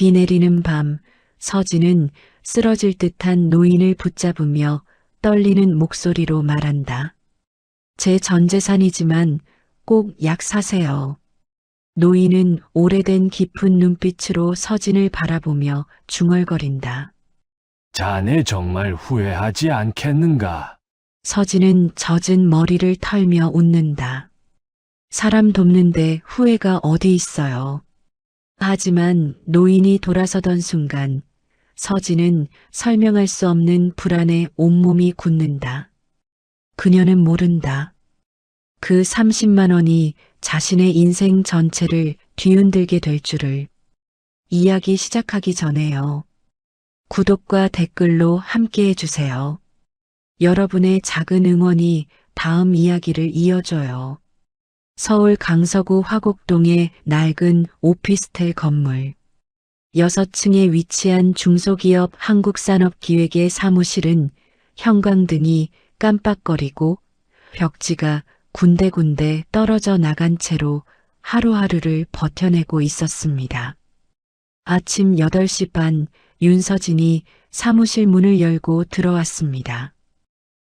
비 내리는 밤, 서진은 쓰러질 듯한 노인을 붙잡으며 떨리는 목소리로 말한다. 제 전 재산이지만 꼭 약 사세요. 노인은 오래된 깊은 눈빛으로 서진을 바라보며 중얼거린다. 자네 정말 후회하지 않겠는가? 서진은 젖은 머리를 털며 웃는다. 사람 돕는데 후회가 어디 있어요. 하지만 노인이 돌아서던 순간 서진은 설명할 수 없는 불안에 온몸이 굳는다. 그녀는 모른다. 그 30만 원이 자신의 인생 전체를 뒤흔들게 될 줄을. 이야기 시작하기 전에요. 구독과 댓글로 함께 해주세요. 여러분의 작은 응원이 다음 이야기를 이어줘요. 서울 강서구 화곡동의 낡은 오피스텔 건물. 6층에 위치한 중소기업 한국산업기획의 사무실은 형광등이 깜빡거리고 벽지가 군데군데 떨어져 나간 채로 하루하루를 버텨내고 있었습니다. 아침 8시 반 윤서진이 사무실 문을 열고 들어왔습니다.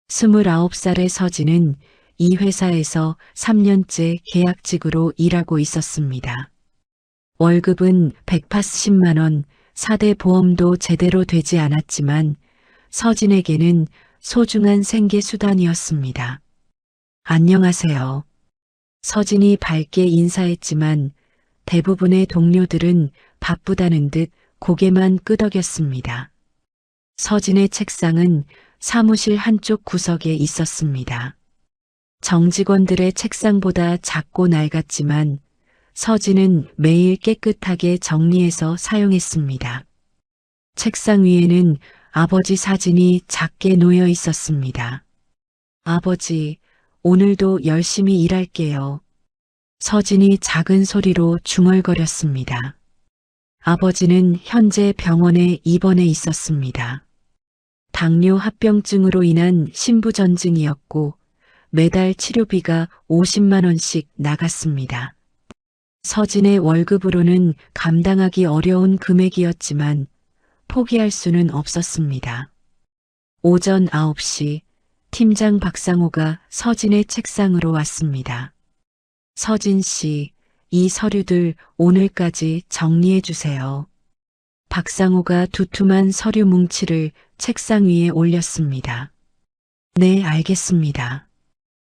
29살의 서진은 이 회사에서 3년째 계약직으로 일하고 있었습니다. 월급은 180만 원, 4대 보험도 제대로 되지 않았지만 서진에게는 소중한 생계수단이었습니다. 안녕하세요. 서진이 밝게 인사했지만 대부분의 동료들은 바쁘다는 듯 고개만 끄덕였습니다. 서진의 책상은 사무실 한쪽 구석에 있었습니다. 정직원들의 책상보다 작고 낡았지만 서진은 매일 깨끗하게 정리해서 사용했습니다. 책상 위에는 아버지 사진이 작게 놓여 있었습니다. 아버지, 오늘도 열심히 일할게요. 서진이 작은 소리로 중얼거렸습니다. 아버지는 현재 병원에 입원해 있었습니다. 당뇨 합병증으로 인한 심부전증이었고 매달 치료비가 50만 원씩 나갔습니다. 서진의 월급으로는 감당하기 어려운 금액이었지만 포기할 수는 없었습니다. 오전 9시 팀장 박상호가 서진의 책상으로 왔습니다. 서진 씨, 이 서류들 오늘까지 정리해 주세요. 박상호가 두툼한 서류 뭉치를 책상 위에 올렸습니다. 네, 알겠습니다.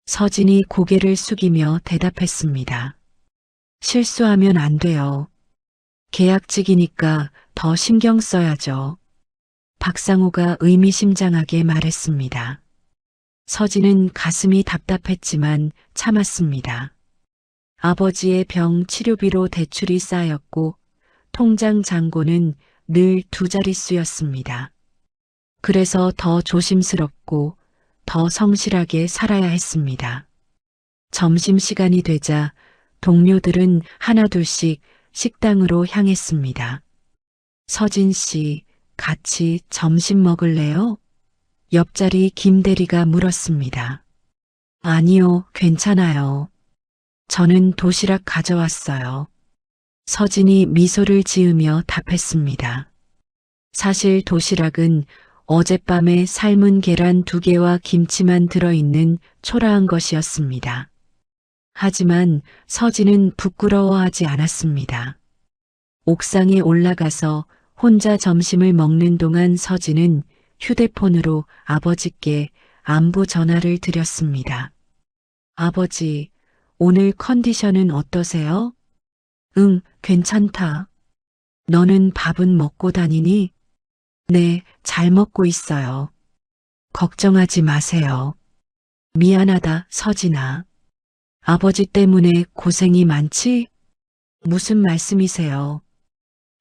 서진이 고개를 숙이며 대답했습니다. 실수하면 안 돼요. 계약직이니까 더 신경 써야죠. 박상호가 의미심장하게 말했습니다. 서진은 가슴이 답답했지만 참았습니다. 아버지의 병 치료비로 대출이 쌓였고 통장 잔고는 늘 2자릿수였습니다. 그래서 더 조심스럽고 더 성실하게 살아야 했습니다. 점심시간이 되자 동료들은 하나둘씩 식당으로 향했습니다. 서진 씨, 같이 점심 먹을래요? 옆자리 김 대리가 물었습니다. 아니요, 괜찮아요. 저는 도시락 가져왔어요. 서진이 미소를 지으며 답했습니다. 사실 도시락은 어젯밤에 삶은 계란 2개와 김치만 들어있는 초라한 것이었습니다. 하지만 서진은 부끄러워하지 않았습니다. 옥상에 올라가서 혼자 점심을 먹는 동안 서진은 휴대폰으로 아버지께 안부 전화를 드렸습니다. 아버지, 오늘 컨디션은 어떠세요? 응, 괜찮다. 너는 밥은 먹고 다니니? 네, 잘 먹고 있어요. 걱정하지 마세요. 미안하다, 서진아. 아버지 때문에 고생이 많지? 무슨 말씀이세요?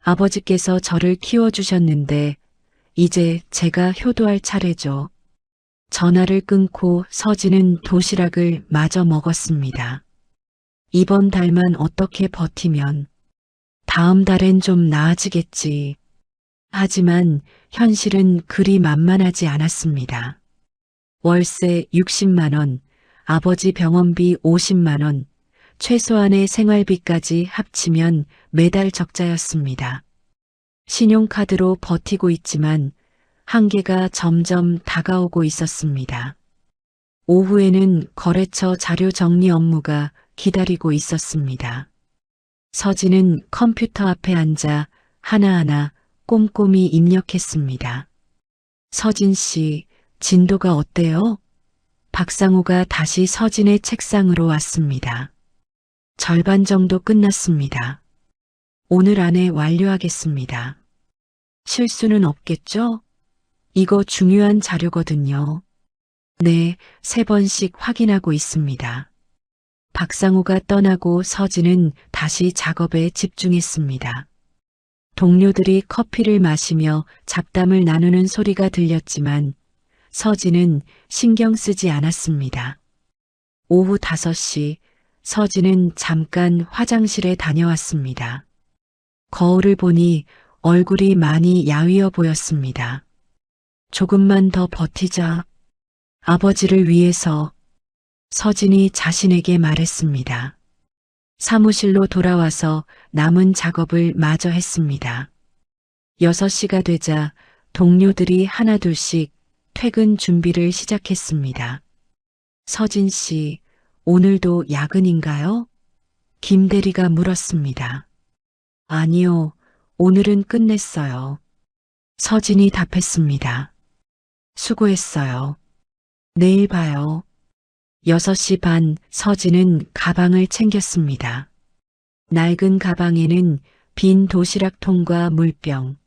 아버지께서 저를 키워주셨는데 이제 제가 효도할 차례죠. 전화를 끊고 서진은 도시락을 마저 먹었습니다. 이번 달만 어떻게 버티면 다음 달엔 좀 나아지겠지. 하지만 현실은 그리 만만하지 않았습니다. 월세 60만 원, 아버지 병원비 50만 원, 최소한의 생활비까지 합치면 매달 적자였습니다. 신용카드로 버티고 있지만 한계가 점점 다가오고 있었습니다. 오후에는 거래처 자료 정리 업무가 기다리고 있었습니다. 서진은 컴퓨터 앞에 앉아 하나하나 꼼꼼히 입력했습니다. 서진 씨, 진도가 어때요? 박상우가 다시 서진의 책상으로 왔습니다. 절반 정도 끝났습니다. 오늘 안에 완료하겠습니다. 실수는 없겠죠? 이거 중요한 자료거든요. 네, 3번씩 확인하고 있습니다. 박상우가 떠나고 서진은 다시 작업에 집중했습니다. 동료들이 커피를 마시며 잡담을 나누는 소리가 들렸지만 서진은 신경 쓰지 않았습니다. 오후 5시 서진은 잠깐 화장실에 다녀왔습니다. 거울을 보니 얼굴이 많이 야위어 보였습니다. 조금만 더 버티자. 아버지를 위해서. 서진이 자신에게 말했습니다. 사무실로 돌아와서 남은 작업을 마저 했습니다. 6시가 되자 동료들이 하나둘씩 퇴근 준비를 시작했습니다. 서진 씨, 오늘도 야근인가요? 김 대리가 물었습니다. 아니요, 오늘은 끝냈어요. 서진이 답했습니다. 수고했어요. 내일 봐요. 6시 반 서진은 가방을 챙겼습니다. 낡은 가방에는 빈 도시락통과 물병,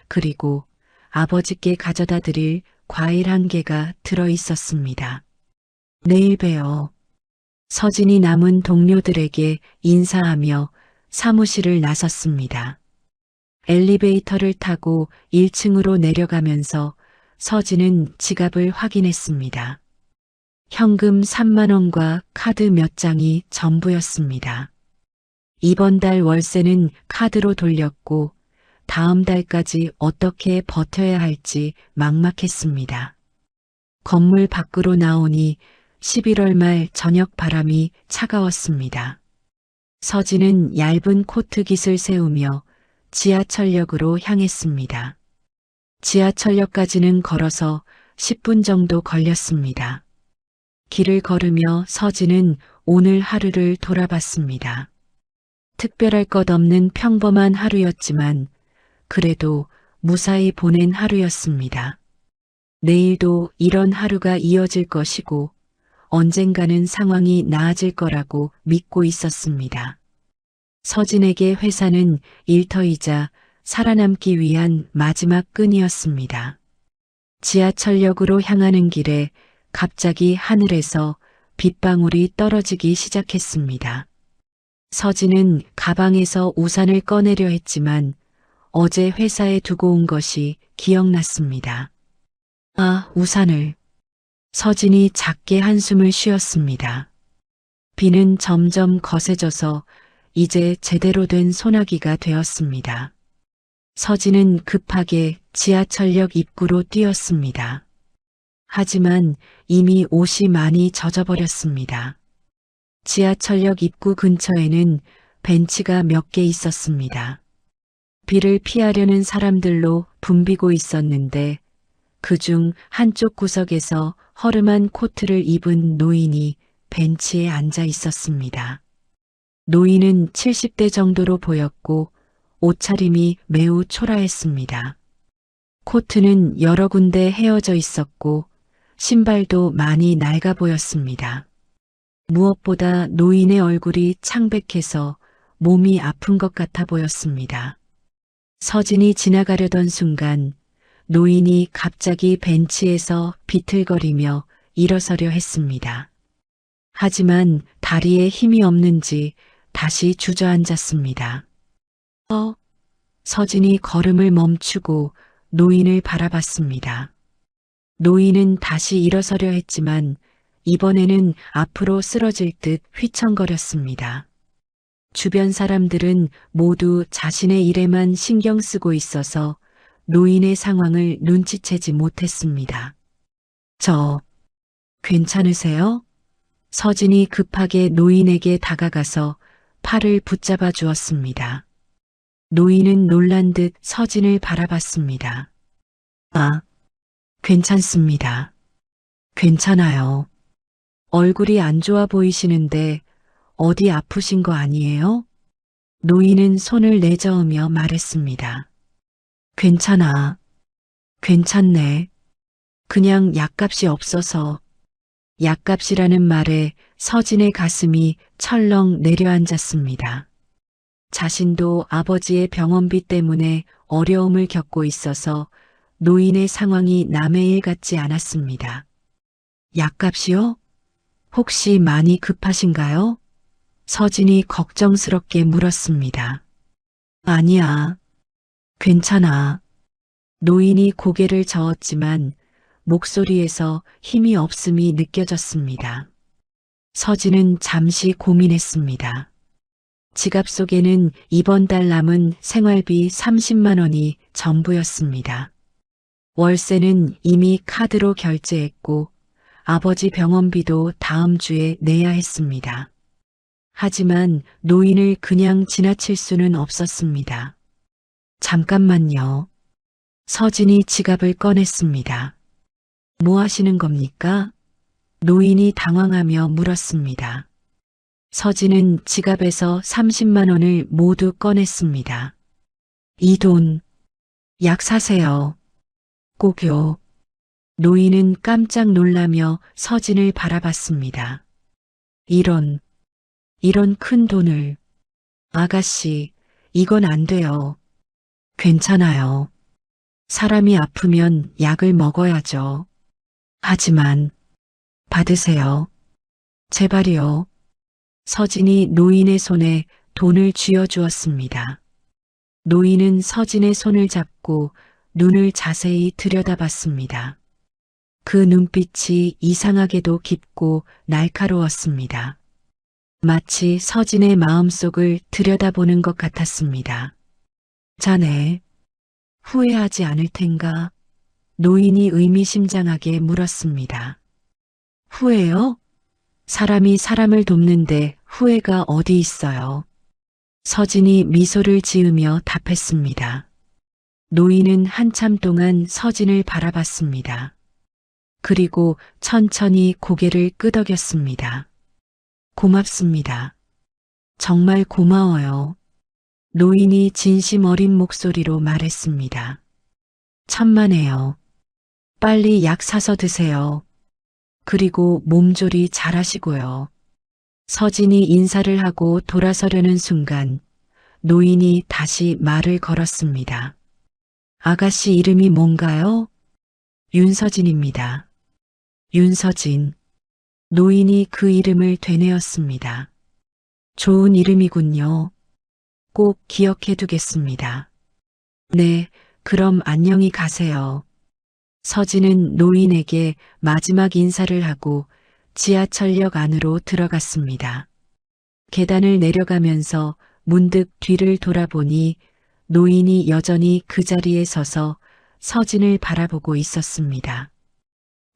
그리고 아버지께 가져다 드릴 과일 1개가 들어 있었습니다. 내일 봬요. 서진이 남은 동료들에게 인사하며 사무실을 나섰습니다. 엘리베이터를 타고 1층으로 내려가면서 서진은 지갑을 확인했습니다. 현금 3만 원과 카드 몇 장이 전부였습니다. 이번 달 월세는 카드로 돌렸고 다음 달까지 어떻게 버텨야 할지 막막했습니다. 건물 밖으로 나오니 11월 말 저녁 바람이 차가웠습니다. 서진은 얇은 코트 깃을 세우며 지하철역으로 향했습니다. 지하철역까지는 걸어서 10분 정도 걸렸습니다. 길을 걸으며 서진은 오늘 하루를 돌아봤습니다. 특별할 것 없는 평범한 하루였지만 그래도 무사히 보낸 하루였습니다. 내일도 이런 하루가 이어질 것이고 언젠가는 상황이 나아질 거라고 믿고 있었습니다. 서진에게 회사는 일터이자 살아남기 위한 마지막 끈이었습니다. 지하철역으로 향하는 길에 갑자기 하늘에서 빗방울이 떨어지기 시작했습니다. 서진은 가방에서 우산을 꺼내려 했지만 어제 회사에 두고 온 것이 기억났습니다. 아, 우산을. 서진이 작게 한숨을 쉬었습니다. 비는 점점 거세져서 이제 제대로 된 소나기가 되었습니다. 서진은 급하게 지하철역 입구로 뛰었습니다. 하지만 이미 옷이 많이 젖어버렸습니다. 지하철역 입구 근처에는 벤치가 몇 개 있었습니다. 비를 피하려는 사람들로 붐비고 있었는데 그중 한쪽 구석에서 허름한 코트를 입은 노인이 벤치에 앉아 있었습니다. 노인은 70대 정도로 보였고 옷차림이 매우 초라했습니다. 코트는 여러 군데 헤어져 있었고 신발도 많이 낡아 보였습니다. 무엇보다 노인의 얼굴이 창백해서 몸이 아픈 것 같아 보였습니다. 서진이 지나가려던 순간 노인이 갑자기 벤치에서 비틀거리며 일어서려 했습니다. 하지만 다리에 힘이 없는지 다시 주저앉았습니다. 서진이 걸음을 멈추고 노인을 바라봤습니다. 노인은 다시 일어서려 했지만 이번에는 앞으로 쓰러질 듯 휘청거렸습니다. 주변 사람들은 모두 자신의 일에만 신경 쓰고 있어서 노인의 상황을 눈치채지 못했습니다. 괜찮으세요? 서진이 급하게 노인에게 다가가서 팔을 붙잡아 주었습니다. 노인은 놀란 듯 서진을 바라봤습니다. 아, 괜찮습니다. 괜찮아요. 얼굴이 안 좋아 보이시는데 어디 아프신 거 아니에요? 노인은 손을 내저으며 말했습니다. 괜찮아. 괜찮네. 그냥 약값이 없어서. 약값이라는 말에 서진의 가슴이 철렁 내려앉았습니다. 자신도 아버지의 병원비 때문에 어려움을 겪고 있어서 노인의 상황이 남의 일 같지 않았습니다. 약값이요? 혹시 많이 급하신가요? 서진이 걱정스럽게 물었습니다. 아니야. 괜찮아. 노인이 고개를 저었지만 목소리에서 힘이 없음이 느껴졌습니다. 서진은 잠시 고민했습니다. 지갑 속에는 이번 달 남은 생활비 30만 원이 전부였습니다. 월세는 이미 카드로 결제했고 아버지 병원비도 다음 주에 내야 했습니다. 하지만 노인을 그냥 지나칠 수는 없었습니다. 잠깐만요. 서진이 지갑을 꺼냈습니다. 뭐 하시는 겁니까? 노인이 당황하며 물었습니다. 서진은 지갑에서 30만 원을 모두 꺼냈습니다. 이 돈, 약 사세요. 꼭요. 노인은 깜짝 놀라며 서진을 바라봤습니다. 이런 큰 돈을. 아가씨, 이건 안 돼요. 괜찮아요. 사람이 아프면 약을 먹어야죠. 하지만, 받으세요. 제발이요. 서진이 노인의 손에 돈을 쥐어주었습니다. 노인은 서진의 손을 잡고 눈을 자세히 들여다봤습니다. 그 눈빛이 이상하게도 깊고 날카로웠습니다. 마치 서진의 마음속을 들여다보는 것 같았습니다. 자네, 후회하지 않을 텐가? 노인이 의미심장하게 물었습니다. 후회요? 사람이 사람을 돕는데 후회가 어디 있어요? 서진이 미소를 지으며 답했습니다. 노인은 한참 동안 서진을 바라봤습니다. 그리고 천천히 고개를 끄덕였습니다. 고맙습니다. 정말 고마워요. 노인이 진심 어린 목소리로 말했습니다. 천만에요. 빨리 약 사서 드세요. 그리고 몸조리 잘하시고요. 서진이 인사를 하고 돌아서려는 순간 노인이 다시 말을 걸었습니다. 아가씨 이름이 뭔가요? 윤서진입니다. 윤서진. 노인이 그 이름을 되뇌었습니다. 좋은 이름이군요. 꼭 기억해 두겠습니다. 네, 그럼 안녕히 가세요. 서진은 노인에게 마지막 인사를 하고 지하철역 안으로 들어갔습니다. 계단을 내려가면서 문득 뒤를 돌아보니 노인이 여전히 그 자리에 서서 서진을 바라보고 있었습니다.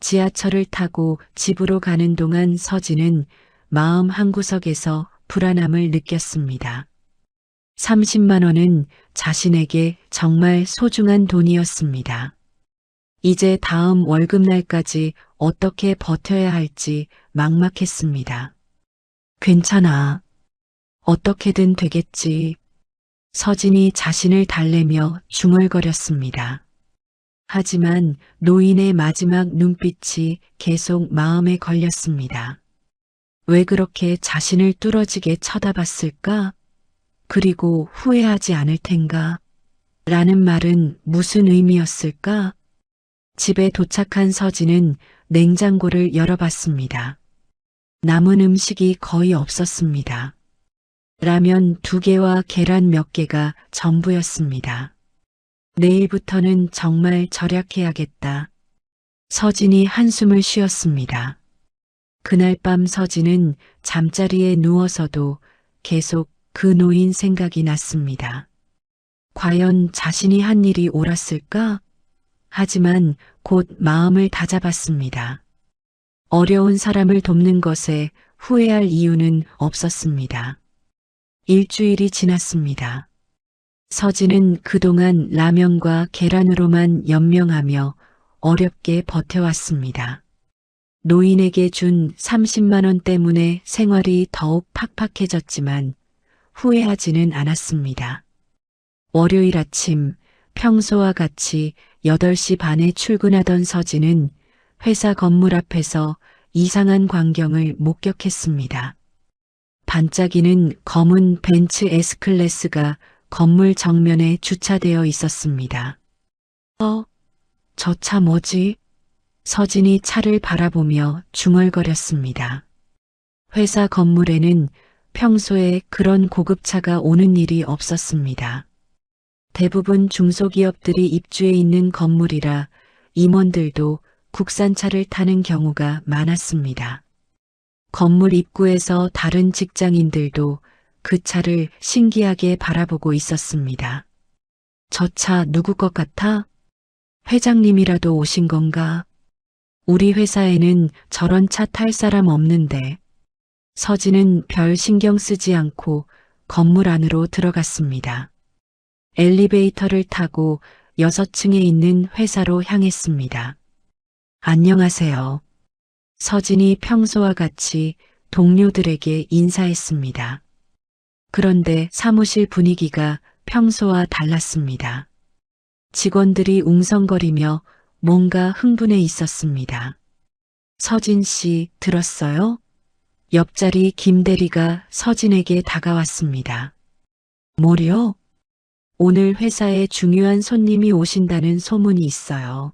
지하철을 타고 집으로 가는 동안 서진은 마음 한구석에서 불안함을 느꼈습니다. 30만 원은 자신에게 정말 소중한 돈이었습니다. 이제 다음 월급날까지 어떻게 버텨야 할지 막막했습니다. 괜찮아. 어떻게든 되겠지. 서진이 자신을 달래며 중얼거렸습니다. 하지만 노인의 마지막 눈빛이 계속 마음에 걸렸습니다. 왜 그렇게 자신을 뚫어지게 쳐다봤을까? 그리고 후회하지 않을 텐가? 라는 말은 무슨 의미였을까? 집에 도착한 서진은 냉장고를 열어봤습니다. 남은 음식이 거의 없었습니다. 라면 2개와 계란 몇 개가 전부였습니다. 내일부터는 정말 절약해야겠다. 서진이 한숨을 쉬었습니다. 그날 밤 서진은 잠자리에 누워서도 계속 그 노인 생각이 났습니다. 과연 자신이 한 일이 옳았을까? 하지만 곧 마음을 다잡았습니다. 어려운 사람을 돕는 것에 후회할 이유는 없었습니다. 일주일이 지났습니다. 서진은 그동안 라면과 계란으로만 연명하며 어렵게 버텨왔습니다. 노인에게 준 30만 원 때문에 생활이 더욱 팍팍해졌지만 후회하지는 않았습니다. 월요일 아침 평소와 같이 8시 반에 출근하던 서진은 회사 건물 앞에서 이상한 광경을 목격했습니다. 반짝이는 검은 벤츠 S클래스가 건물 정면에 주차되어 있었습니다. 저 차 뭐지? 서진이 차를 바라보며 중얼거렸습니다. 회사 건물에는 평소에 그런 고급차가 오는 일이 없었습니다. 대부분 중소기업들이 입주해 있는 건물이라 임원들도 국산차를 타는 경우가 많았습니다. 건물 입구에서 다른 직장인들도 그 차를 신기하게 바라보고 있었습니다. 저 차 누구 것 같아? 회장님이라도 오신 건가? 우리 회사에는 저런 차 탈 사람 없는데. 서진은 별 신경 쓰지 않고 건물 안으로 들어갔습니다. 엘리베이터를 타고 6층에 있는 회사로 향했습니다. 안녕하세요. 서진이 평소와 같이 동료들에게 인사했습니다. 그런데 사무실 분위기가 평소와 달랐습니다. 직원들이 웅성거리며 뭔가 흥분해 있었습니다. 서진 씨 들었어요? 옆자리 김대리가 서진에게 다가왔습니다. 뭐요? 오늘 회사에 중요한 손님이 오신다는 소문이 있어요.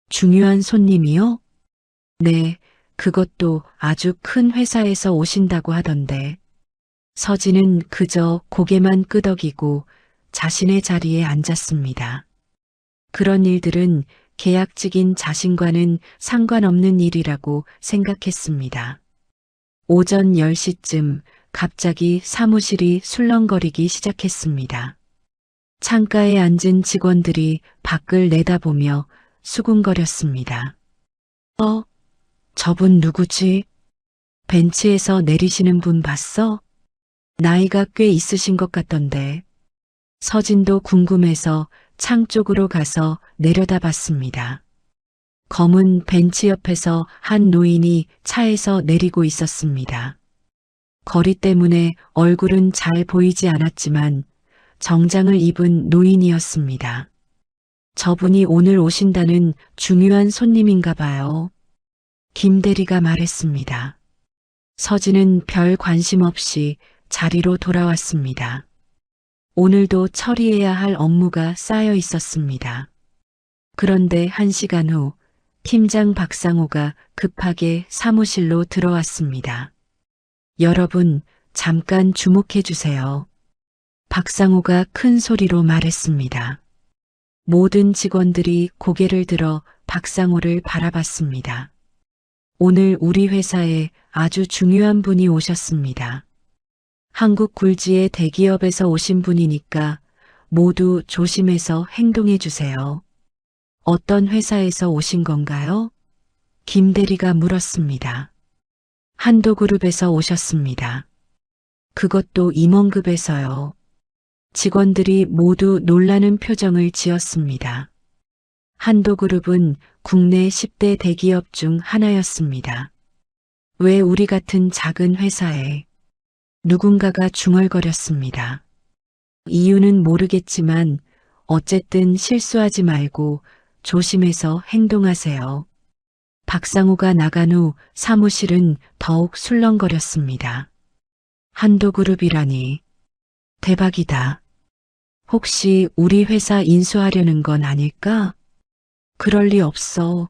중요한 손님이요? 네, 그것도 아주 큰 회사에서 오신다고 하던데. 서진은 그저 고개만 끄덕이고 자신의 자리에 앉았습니다. 그런 일들은 계약직인 자신과는 상관없는 일이라고 생각했습니다. 오전 10시쯤 갑자기 사무실이 술렁거리기 시작했습니다. 창가에 앉은 직원들이 밖을 내다보며 수군거렸습니다. 저분 누구지? 벤치에서 내리시는 분 봤어? 나이가 꽤 있으신 것 같던데. 서진도 궁금해서 창 쪽으로 가서 내려다봤습니다. 검은 벤치 옆에서 한 노인이 차에서 내리고 있었습니다. 거리 때문에 얼굴은 잘 보이지 않았지만 정장을 입은 노인이었습니다. 저분이 오늘 오신다는 중요한 손님인가 봐요. 김 대리가 말했습니다. 서진은 별 관심 없이 자리로 돌아왔습니다. 오늘도 처리해야 할 업무가 쌓여 있었습니다. 그런데 1시간 후 팀장 박상호가 급하게 사무실로 들어왔습니다. 여러분, 잠깐 주목해 주세요. 박상호가 큰 소리로 말했습니다. 모든 직원들이 고개를 들어 박상호를 바라봤습니다. 오늘 우리 회사에 아주 중요한 분이 오셨습니다. 한국 굴지의 대기업에서 오신 분이니까 모두 조심해서 행동해 주세요. 어떤 회사에서 오신 건가요? 김 대리가 물었습니다. 한도그룹에서 오셨습니다. 그것도 임원급에서요. 직원들이 모두 놀라는 표정을 지었습니다. 한도그룹은 국내 10대 대기업 중 하나였습니다. 왜 우리 같은 작은 회사에? 누군가가 중얼거렸습니다. 이유는 모르겠지만 어쨌든 실수하지 말고 조심해서 행동하세요. 박상호가 나간 후 사무실은 더욱 술렁거렸습니다. 한도그룹이라니. 대박이다. 혹시 우리 회사 인수하려는 건 아닐까? 그럴 리 없어.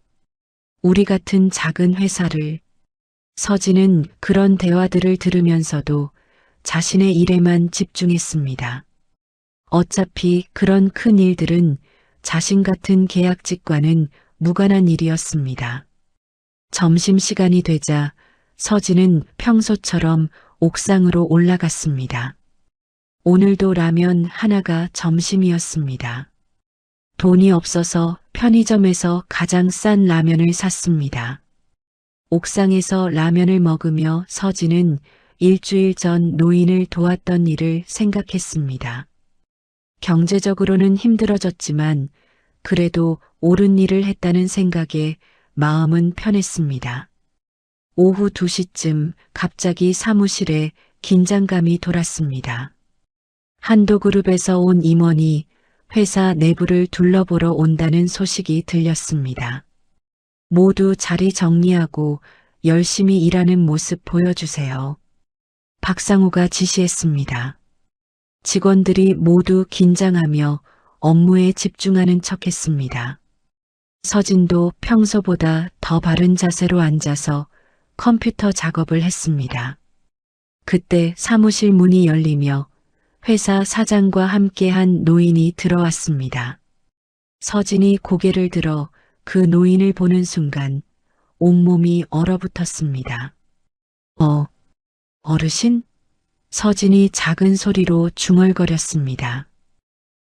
우리 같은 작은 회사를. 서진은 그런 대화들을 들으면서도 자신의 일에만 집중했습니다. 어차피 그런 큰 일들은 자신 같은 계약직과는 무관한 일이었습니다. 점심시간이 되자 서진은 평소처럼 옥상으로 올라갔습니다. 오늘도 라면 하나가 점심이었습니다. 돈이 없어서 편의점에서 가장 싼 라면을 샀습니다. 옥상에서 라면을 먹으며 서진은 일주일 전 노인을 도왔던 일을 생각했습니다. 경제적으로는 힘들어졌지만 그래도 옳은 일을 했다는 생각에 마음은 편했습니다. 오후 2시쯤 갑자기 사무실에 긴장감이 돌았습니다. 한도그룹에서 온 임원이 회사 내부를 둘러보러 온다는 소식이 들렸습니다. 모두 자리 정리하고 열심히 일하는 모습 보여주세요. 박상우가 지시했습니다. 직원들이 모두 긴장하며 업무에 집중하는 척했습니다. 서진도 평소보다 더 바른 자세로 앉아서 컴퓨터 작업을 했습니다. 그때 사무실 문이 열리며 회사 사장과 함께한 노인이 들어왔습니다. 서진이 고개를 들어 그 노인을 보는 순간 온몸이 얼어붙었습니다. 어르신? 서진이 작은 소리로 중얼거렸습니다.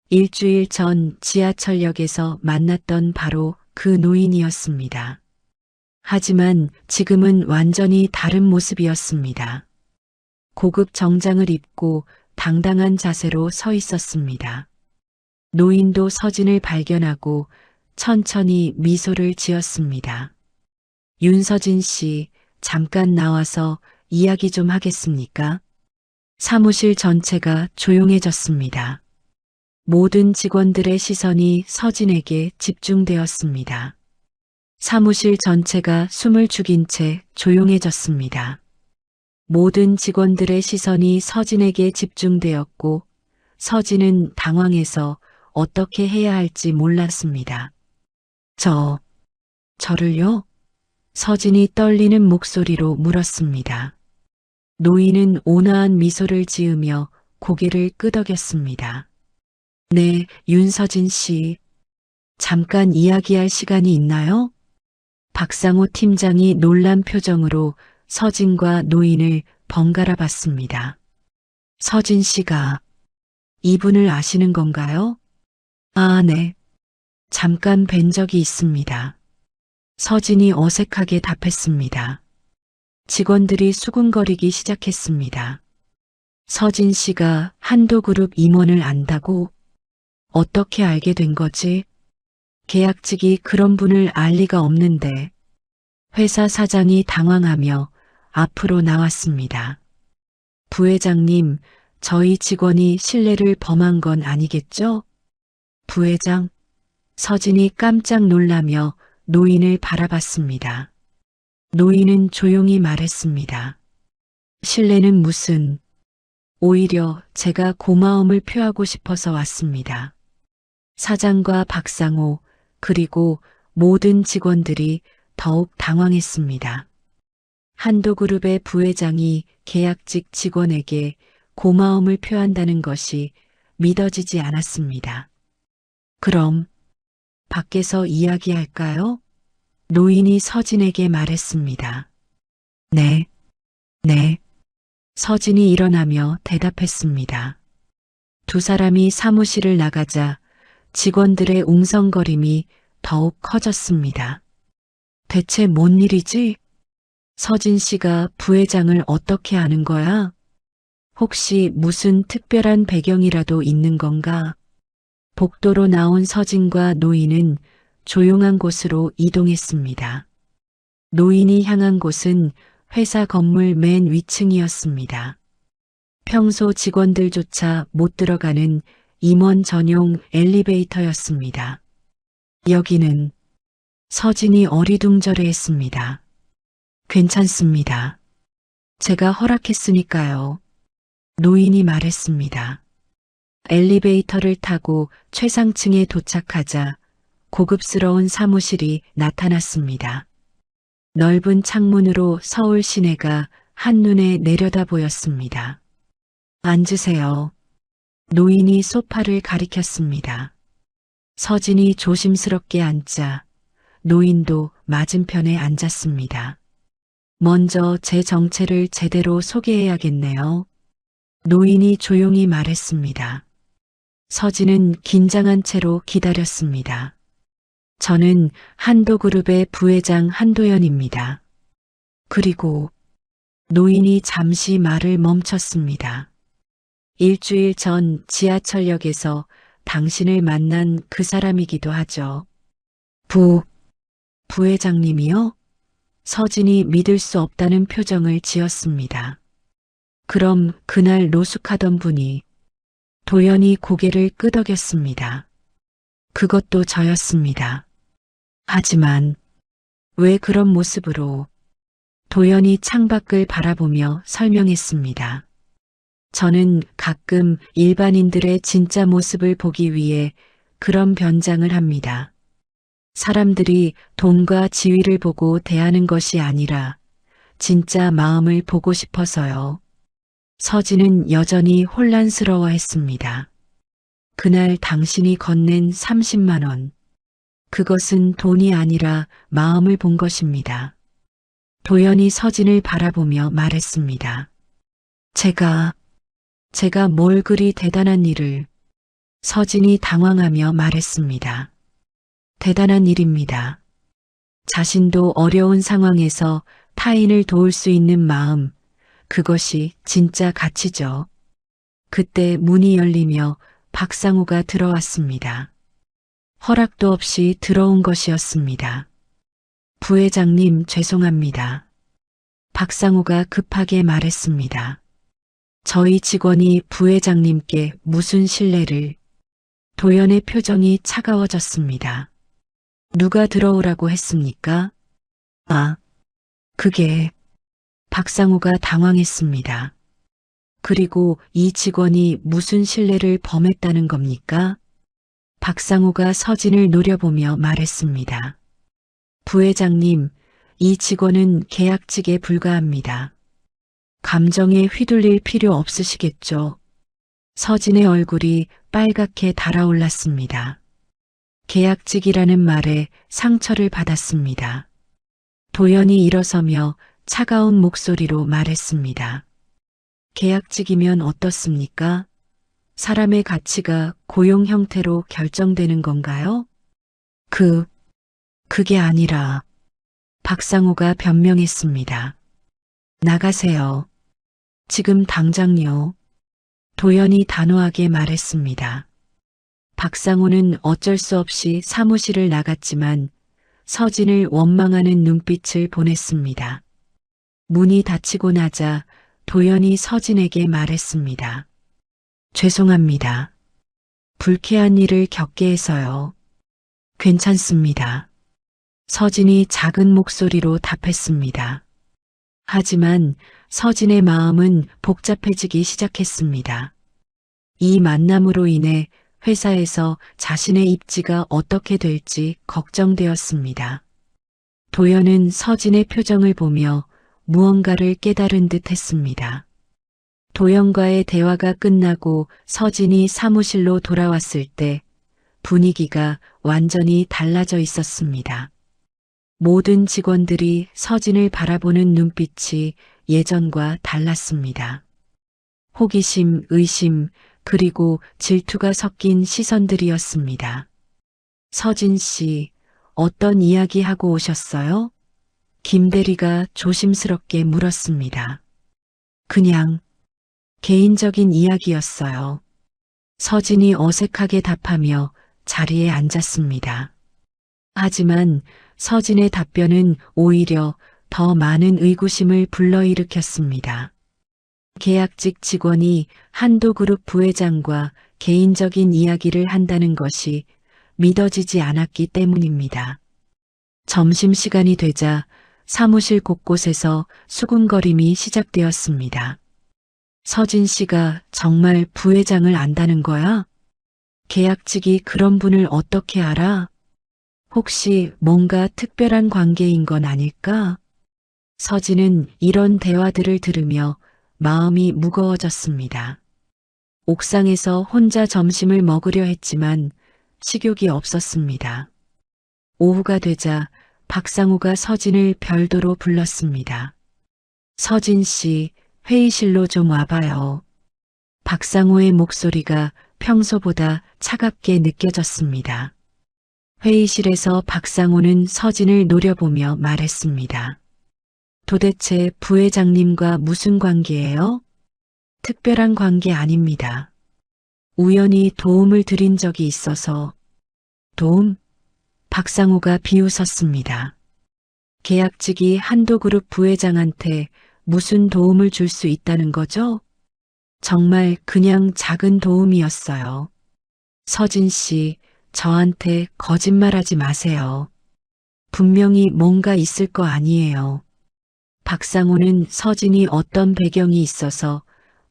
일주일 전 지하철역에서 만났던 바로 그 노인이었습니다. 하지만 지금은 완전히 다른 모습이었습니다. 고급 정장을 입고 당당한 자세로 서 있었습니다. 노인도 서진을 발견하고 천천히 미소를 지었습니다. 윤서진 씨, 잠깐 나와서 이야기 좀 하겠습니까? 사무실 전체가 조용해졌습니다. 모든 직원들의 시선이 서진에게 집중되었습니다. 사무실 전체가 숨을 죽인 채 조용해졌습니다. 모든 직원들의 시선이 서진에게 집중되었고 서진은 당황해서 어떻게 해야 할지 몰랐습니다. 저를요? 서진이 떨리는 목소리로 물었습니다. 노인은 온화한 미소를 지으며 고개를 끄덕였습니다. 네, 윤서진 씨. 잠깐 이야기할 시간이 있나요? 박상호 팀장이 놀란 표정으로 서진과 노인을 번갈아 봤습니다. 서진 씨가 이분을 아시는 건가요? 아, 네. 잠깐 뵌 적이 있습니다. 서진이 어색하게 답했습니다. 직원들이 수군거리기 시작했습니다. 서진 씨가 한도그룹 임원을 안다고? 어떻게 알게 된 거지? 계약직이 그런 분을 알 리가 없는데. 회사 사장이 당황하며 앞으로 나왔습니다. 부회장님, 저희 직원이 신뢰를 범한 건 아니겠죠? 부회장? 서진이 깜짝 놀라며 노인을 바라봤습니다. 노인은 조용히 말했습니다. 신뢰는 무슨, 오히려 제가 고마움을 표하고 싶어서 왔습니다. 사장과 박상호, 그리고 모든 직원들이 더욱 당황했습니다. 한도그룹의 부회장이 계약직 직원에게 고마움을 표한다는 것이 믿어지지 않았습니다. 그럼 밖에서 이야기할까요? 노인이 서진에게 말했습니다. 네. 서진이 일어나며 대답했습니다. 두 사람이 사무실을 나가자 직원들의 웅성거림이 더욱 커졌습니다. 대체 뭔 일이지? 서진 씨가 부회장을 어떻게 아는 거야? 혹시 무슨 특별한 배경이라도 있는 건가? 복도로 나온 서진과 노인은 조용한 곳으로 이동했습니다. 노인이 향한 곳은 회사 건물 맨 위층이었습니다. 평소 직원들조차 못 들어가는 임원 전용 엘리베이터였습니다. 여기는 서진이 어리둥절해했습니다. 괜찮습니다. 제가 허락했으니까요. 노인이 말했습니다. 엘리베이터를 타고 최상층에 도착하자 고급스러운 사무실이 나타났습니다. 넓은 창문으로 서울 시내가 한눈에 내려다 보였습니다. 앉으세요. 노인이 소파를 가리켰습니다. 서진이 조심스럽게 앉자 노인도 맞은편에 앉았습니다. 먼저 제 정체를 제대로 소개해야겠네요. 노인이 조용히 말했습니다. 서진은 긴장한 채로 기다렸습니다. 저는 한도그룹의 부회장 한도연입니다. 그리고 노인이 잠시 말을 멈췄습니다. 일주일 전 지하철역에서 당신을 만난 그 사람이기도 하죠. 부회장님이요? 서진이 믿을 수 없다는 표정을 지었습니다. 그럼 그날 노숙하던 분이 도연이 고개를 끄덕였습니다. 그것도 저였습니다. 하지만 왜 그런 모습으로 도연이 창밖을 바라보며 설명했습니다. 저는 가끔 일반인들의 진짜 모습을 보기 위해 그런 변장을 합니다. 사람들이 돈과 지위를 보고 대하는 것이 아니라 진짜 마음을 보고 싶어서요. 서진은 여전히 혼란스러워했습니다. 그날 당신이 건넨 30만 원. 그것은 돈이 아니라 마음을 본 것입니다. 도연이 서진을 바라보며 말했습니다. 제가 뭘 그리 대단한 일을. 서진이 당황하며 말했습니다. 대단한 일입니다. 자신도 어려운 상황에서 타인을 도울 수 있는 마음, 그것이 진짜 가치죠. 그때 문이 열리며 박상우가 들어왔습니다. 허락도 없이 들어온 것이었습니다. 부회장님 죄송합니다. 박상우가 급하게 말했습니다. 저희 직원이 부회장님께 무슨 신뢰를. 도연의 표정이 차가워졌습니다. 누가 들어오라고 했습니까? 그게. 박상우가 당황했습니다. 그리고 이 직원이 무슨 신뢰를 범했다는 겁니까? 박상우가 서진을 노려보며 말했습니다. 부회장님, 이 직원은 계약직에 불과합니다. 감정에 휘둘릴 필요 없으시겠죠? 서진의 얼굴이 빨갛게 달아올랐습니다. 계약직이라는 말에 상처를 받았습니다. 도연이 일어서며 차가운 목소리로 말했습니다. 계약직이면 어떻습니까? 사람의 가치가 고용 형태로 결정되는 건가요? 그게 아니라. 박상우가 변명했습니다. 나가세요. 지금 당장요. 도연이 단호하게 말했습니다. 박상우는 어쩔 수 없이 사무실을 나갔지만 서진을 원망하는 눈빛을 보냈습니다. 문이 닫히고 나자 도연이 서진에게 말했습니다. 죄송합니다. 불쾌한 일을 겪게 해서요. 괜찮습니다. 서진이 작은 목소리로 답했습니다. 하지만 서진의 마음은 복잡해지기 시작했습니다. 이 만남으로 인해 회사에서 자신의 입지가 어떻게 될지 걱정되었습니다. 도연은 서진의 표정을 보며 무언가를 깨달은 듯 했습니다. 도연과의 대화가 끝나고 서진이 사무실로 돌아왔을 때 분위기가 완전히 달라져 있었습니다. 모든 직원들이 서진을 바라보는 눈빛이 예전과 달랐습니다. 호기심, 의심, 그리고 질투가 섞인 시선들이었습니다. 서진 씨, 어떤 이야기 하고 오셨어요? 김 대리가 조심스럽게 물었습니다. 그냥 개인적인 이야기였어요. 서진이 어색하게 답하며 자리에 앉았습니다. 하지만 서진의 답변은 오히려 더 많은 의구심을 불러일으켰습니다. 계약직 직원이 한도그룹 부회장과 개인적인 이야기를 한다는 것이 믿어지지 않았기 때문입니다. 점심시간이 되자 사무실 곳곳에서 수군거림이 시작되었습니다. 서진 씨가 정말 부회장을 안다는 거야? 계약직이 그런 분을 어떻게 알아? 혹시 뭔가 특별한 관계인 건 아닐까? 서진은 이런 대화들을 들으며 마음이 무거워졌습니다. 옥상에서 혼자 점심을 먹으려 했지만 식욕이 없었습니다. 오후가 되자 박상우가 서진을 별도로 불렀습니다. 서진 씨, 회의실로 좀 와봐요. 박상우의 목소리가 평소보다 차갑게 느껴졌습니다. 회의실에서 박상우는 서진을 노려보며 말했습니다. 도대체 부회장님과 무슨 관계예요? 특별한 관계 아닙니다. 우연히 도움을 드린 적이 있어서. 도움? 박상호가 비웃었습니다. 계약직이 한도그룹 부회장한테 무슨 도움을 줄 수 있다는 거죠? 정말 그냥 작은 도움이었어요. 서진 씨, 저한테 거짓말하지 마세요. 분명히 뭔가 있을 거 아니에요. 박상호는 서진이 어떤 배경이 있어서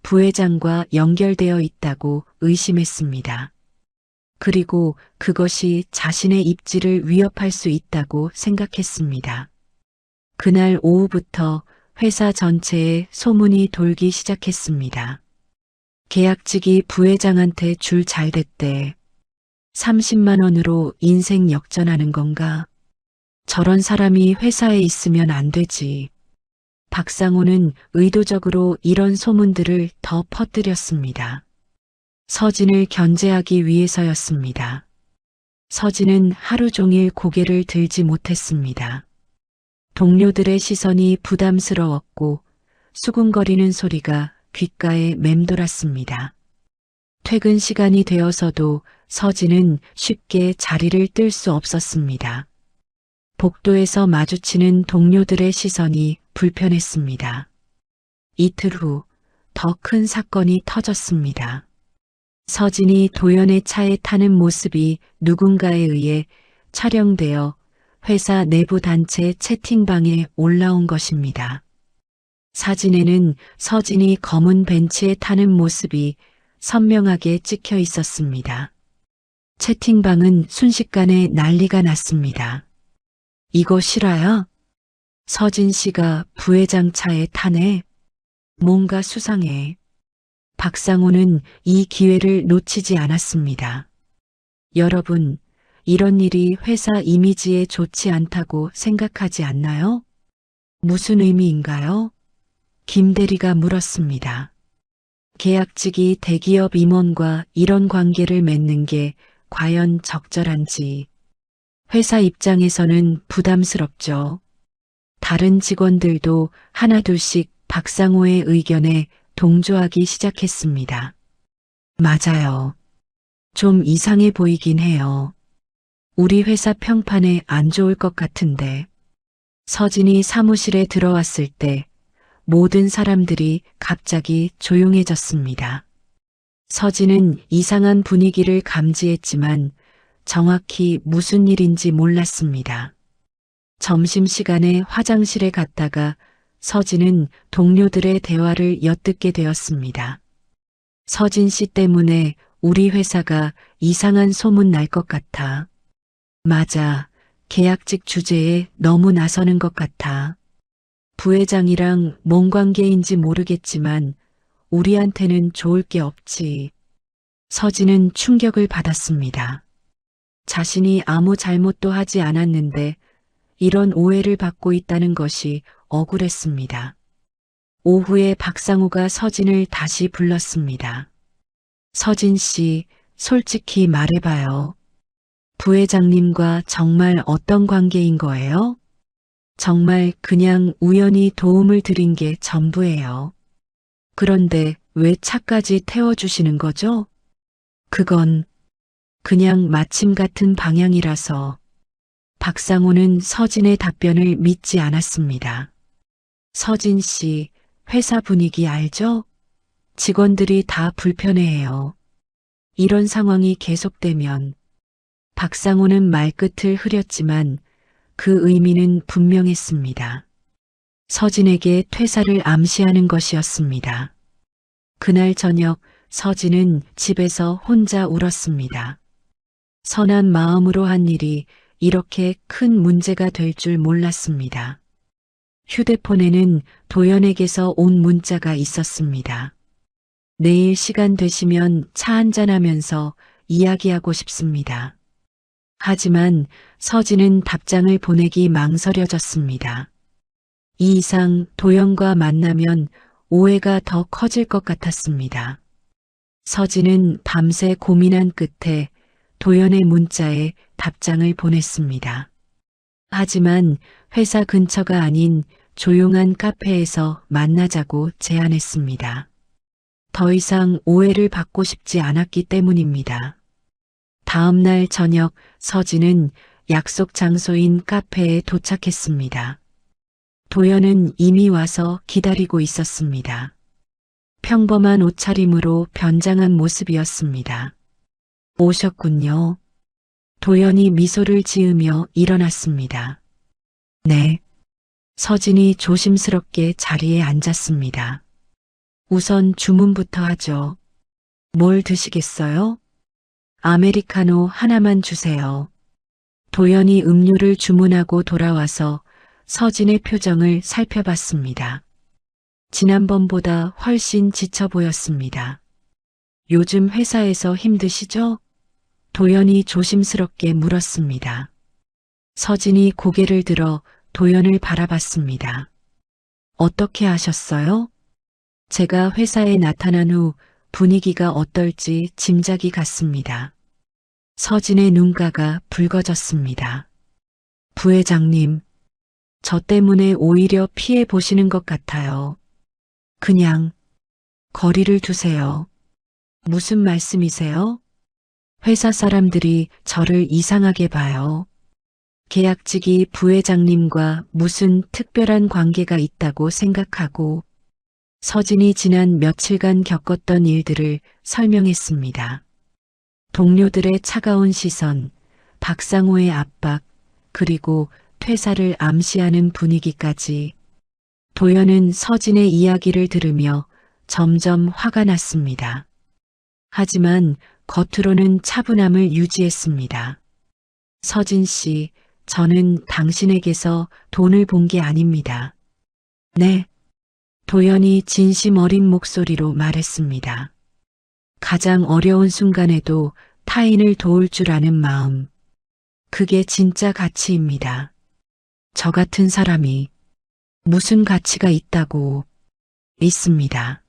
부회장과 연결되어 있다고 의심했습니다. 그리고 그것이 자신의 입지를 위협할 수 있다고 생각했습니다. 그날 오후부터 회사 전체에 소문이 돌기 시작했습니다. 계약직이 부회장한테 줄 잘 됐대. 30만 원으로 인생 역전하는 건가? 저런 사람이 회사에 있으면 안 되지. 박상호는 의도적으로 이런 소문들을 더 퍼뜨렸습니다. 서진을 견제하기 위해서였습니다. 서진은 하루 종일 고개를 들지 못했습니다. 동료들의 시선이 부담스러웠고 수군거리는 소리가 귓가에 맴돌았습니다. 퇴근 시간이 되어서도 서진은 쉽게 자리를 뜰 수 없었습니다. 복도에서 마주치는 동료들의 시선이 불편했습니다. 이틀 후 더 큰 사건이 터졌습니다. 서진이 도연의 차에 타는 모습이 누군가에 의해 촬영되어 회사 내부 단체 채팅방에 올라온 것입니다. 사진에는 서진이 검은 벤츠에 타는 모습이 선명하게 찍혀 있었습니다. 채팅방은 순식간에 난리가 났습니다. 이거 실화야? 서진 씨가 부회장 차에 타네. 뭔가 수상해. 박상호는 이 기회를 놓치지 않았습니다. 여러분, 이런 일이 회사 이미지에 좋지 않다고 생각하지 않나요? 무슨 의미인가요? 김 대리가 물었습니다. 계약직이 대기업 임원과 이런 관계를 맺는 게 과연 적절한지. 회사 입장에서는 부담스럽죠. 다른 직원들도 하나둘씩 박상호의 의견에 동조하기 시작했습니다. 맞아요. 좀 이상해 보이긴 해요. 우리 회사 평판에 안 좋을 것 같은데. 서진이 사무실에 들어왔을 때 모든 사람들이 갑자기 조용해졌습니다. 서진은 이상한 분위기를 감지했지만 정확히 무슨 일인지 몰랐습니다. 점심시간에 화장실에 갔다가 서진은 동료들의 대화를 엿듣게 되었습니다. 서진 씨 때문에 우리 회사가 이상한 소문 날 것 같아. 맞아. 계약직 주제에 너무 나서는 것 같아. 부회장이랑 뭔 관계인지 모르겠지만 우리한테는 좋을 게 없지. 서진은 충격을 받았습니다. 자신이 아무 잘못도 하지 않았는데 이런 오해를 받고 있다는 것이 억울했습니다. 오후에 박상호가 서진을 다시 불렀습니다. 서진 씨, 솔직히 말해봐요. 부회장님과 정말 어떤 관계인 거예요? 정말 그냥 우연히 도움을 드린 게 전부예요. 그런데 왜 차까지 태워주시는 거죠? 그건 그냥 마침 같은 방향이라서. 박상호는 서진의 답변을 믿지 않았습니다. 서진 씨, 회사 분위기 알죠? 직원들이 다 불편해해요. 이런 상황이 계속되면. 박상호는 말끝을 흐렸지만 그 의미는 분명했습니다. 서진에게 퇴사를 암시하는 것이었습니다. 그날 저녁 서진은 집에서 혼자 울었습니다. 선한 마음으로 한 일이 이렇게 큰 문제가 될 줄 몰랐습니다. 휴대폰에는 도연에게서 온 문자가 있었습니다. 내일 시간 되시면 차 한잔하면서 이야기하고 싶습니다. 하지만 서진은 답장을 보내기 망설여졌습니다. 이 이상 도연과 만나면 오해가 더 커질 것 같았습니다. 서진은 밤새 고민한 끝에 도연의 문자에 답장을 보냈습니다. 하지만 회사 근처가 아닌 조용한 카페에서 만나자고 제안했습니다. 더 이상 오해를 받고 싶지 않았기 때문입니다. 다음 날 저녁 서진은 약속 장소인 카페에 도착했습니다. 도연은 이미 와서 기다리고 있었습니다. 평범한 옷차림으로 변장한 모습이었습니다. 오셨군요. 도연이 미소를 지으며 일어났습니다. 네. 서진이 조심스럽게 자리에 앉았습니다. 우선 주문부터 하죠. 뭘 드시겠어요? 아메리카노 하나만 주세요. 도연이 음료를 주문하고 돌아와서 서진의 표정을 살펴봤습니다. 지난번보다 훨씬 지쳐 보였습니다. 요즘 회사에서 힘드시죠? 도연이 조심스럽게 물었습니다. 서진이 고개를 들어 도연을 바라봤습니다. 어떻게 아셨어요? 제가 회사에 나타난 후 분위기가 어떨지 짐작이 갔습니다. 서진의 눈가가 붉어졌습니다. 부회장님, 저 때문에 오히려 피해 보시는 것 같아요. 그냥 거리를 두세요. 무슨 말씀이세요? 회사 사람들이 저를 이상하게 봐요. 계약직이 부회장님과 무슨 특별한 관계가 있다고 생각하고 서진이 지난 며칠간 겪었던 일들을 설명했습니다. 동료들의 차가운 시선, 박상호의 압박, 그리고 퇴사를 암시하는 분위기까지 도연은 서진의 이야기를 들으며 점점 화가 났습니다. 하지만 겉으로는 차분함을 유지했습니다. 서진 씨, 저는 당신에게서 돈을 본 게 아닙니다. 네. 도연이 진심 어린 목소리로 말했습니다. 가장 어려운 순간에도 타인을 도울 줄 아는 마음. 그게 진짜 가치입니다. 저 같은 사람이 무슨 가치가 있다고 있습니다.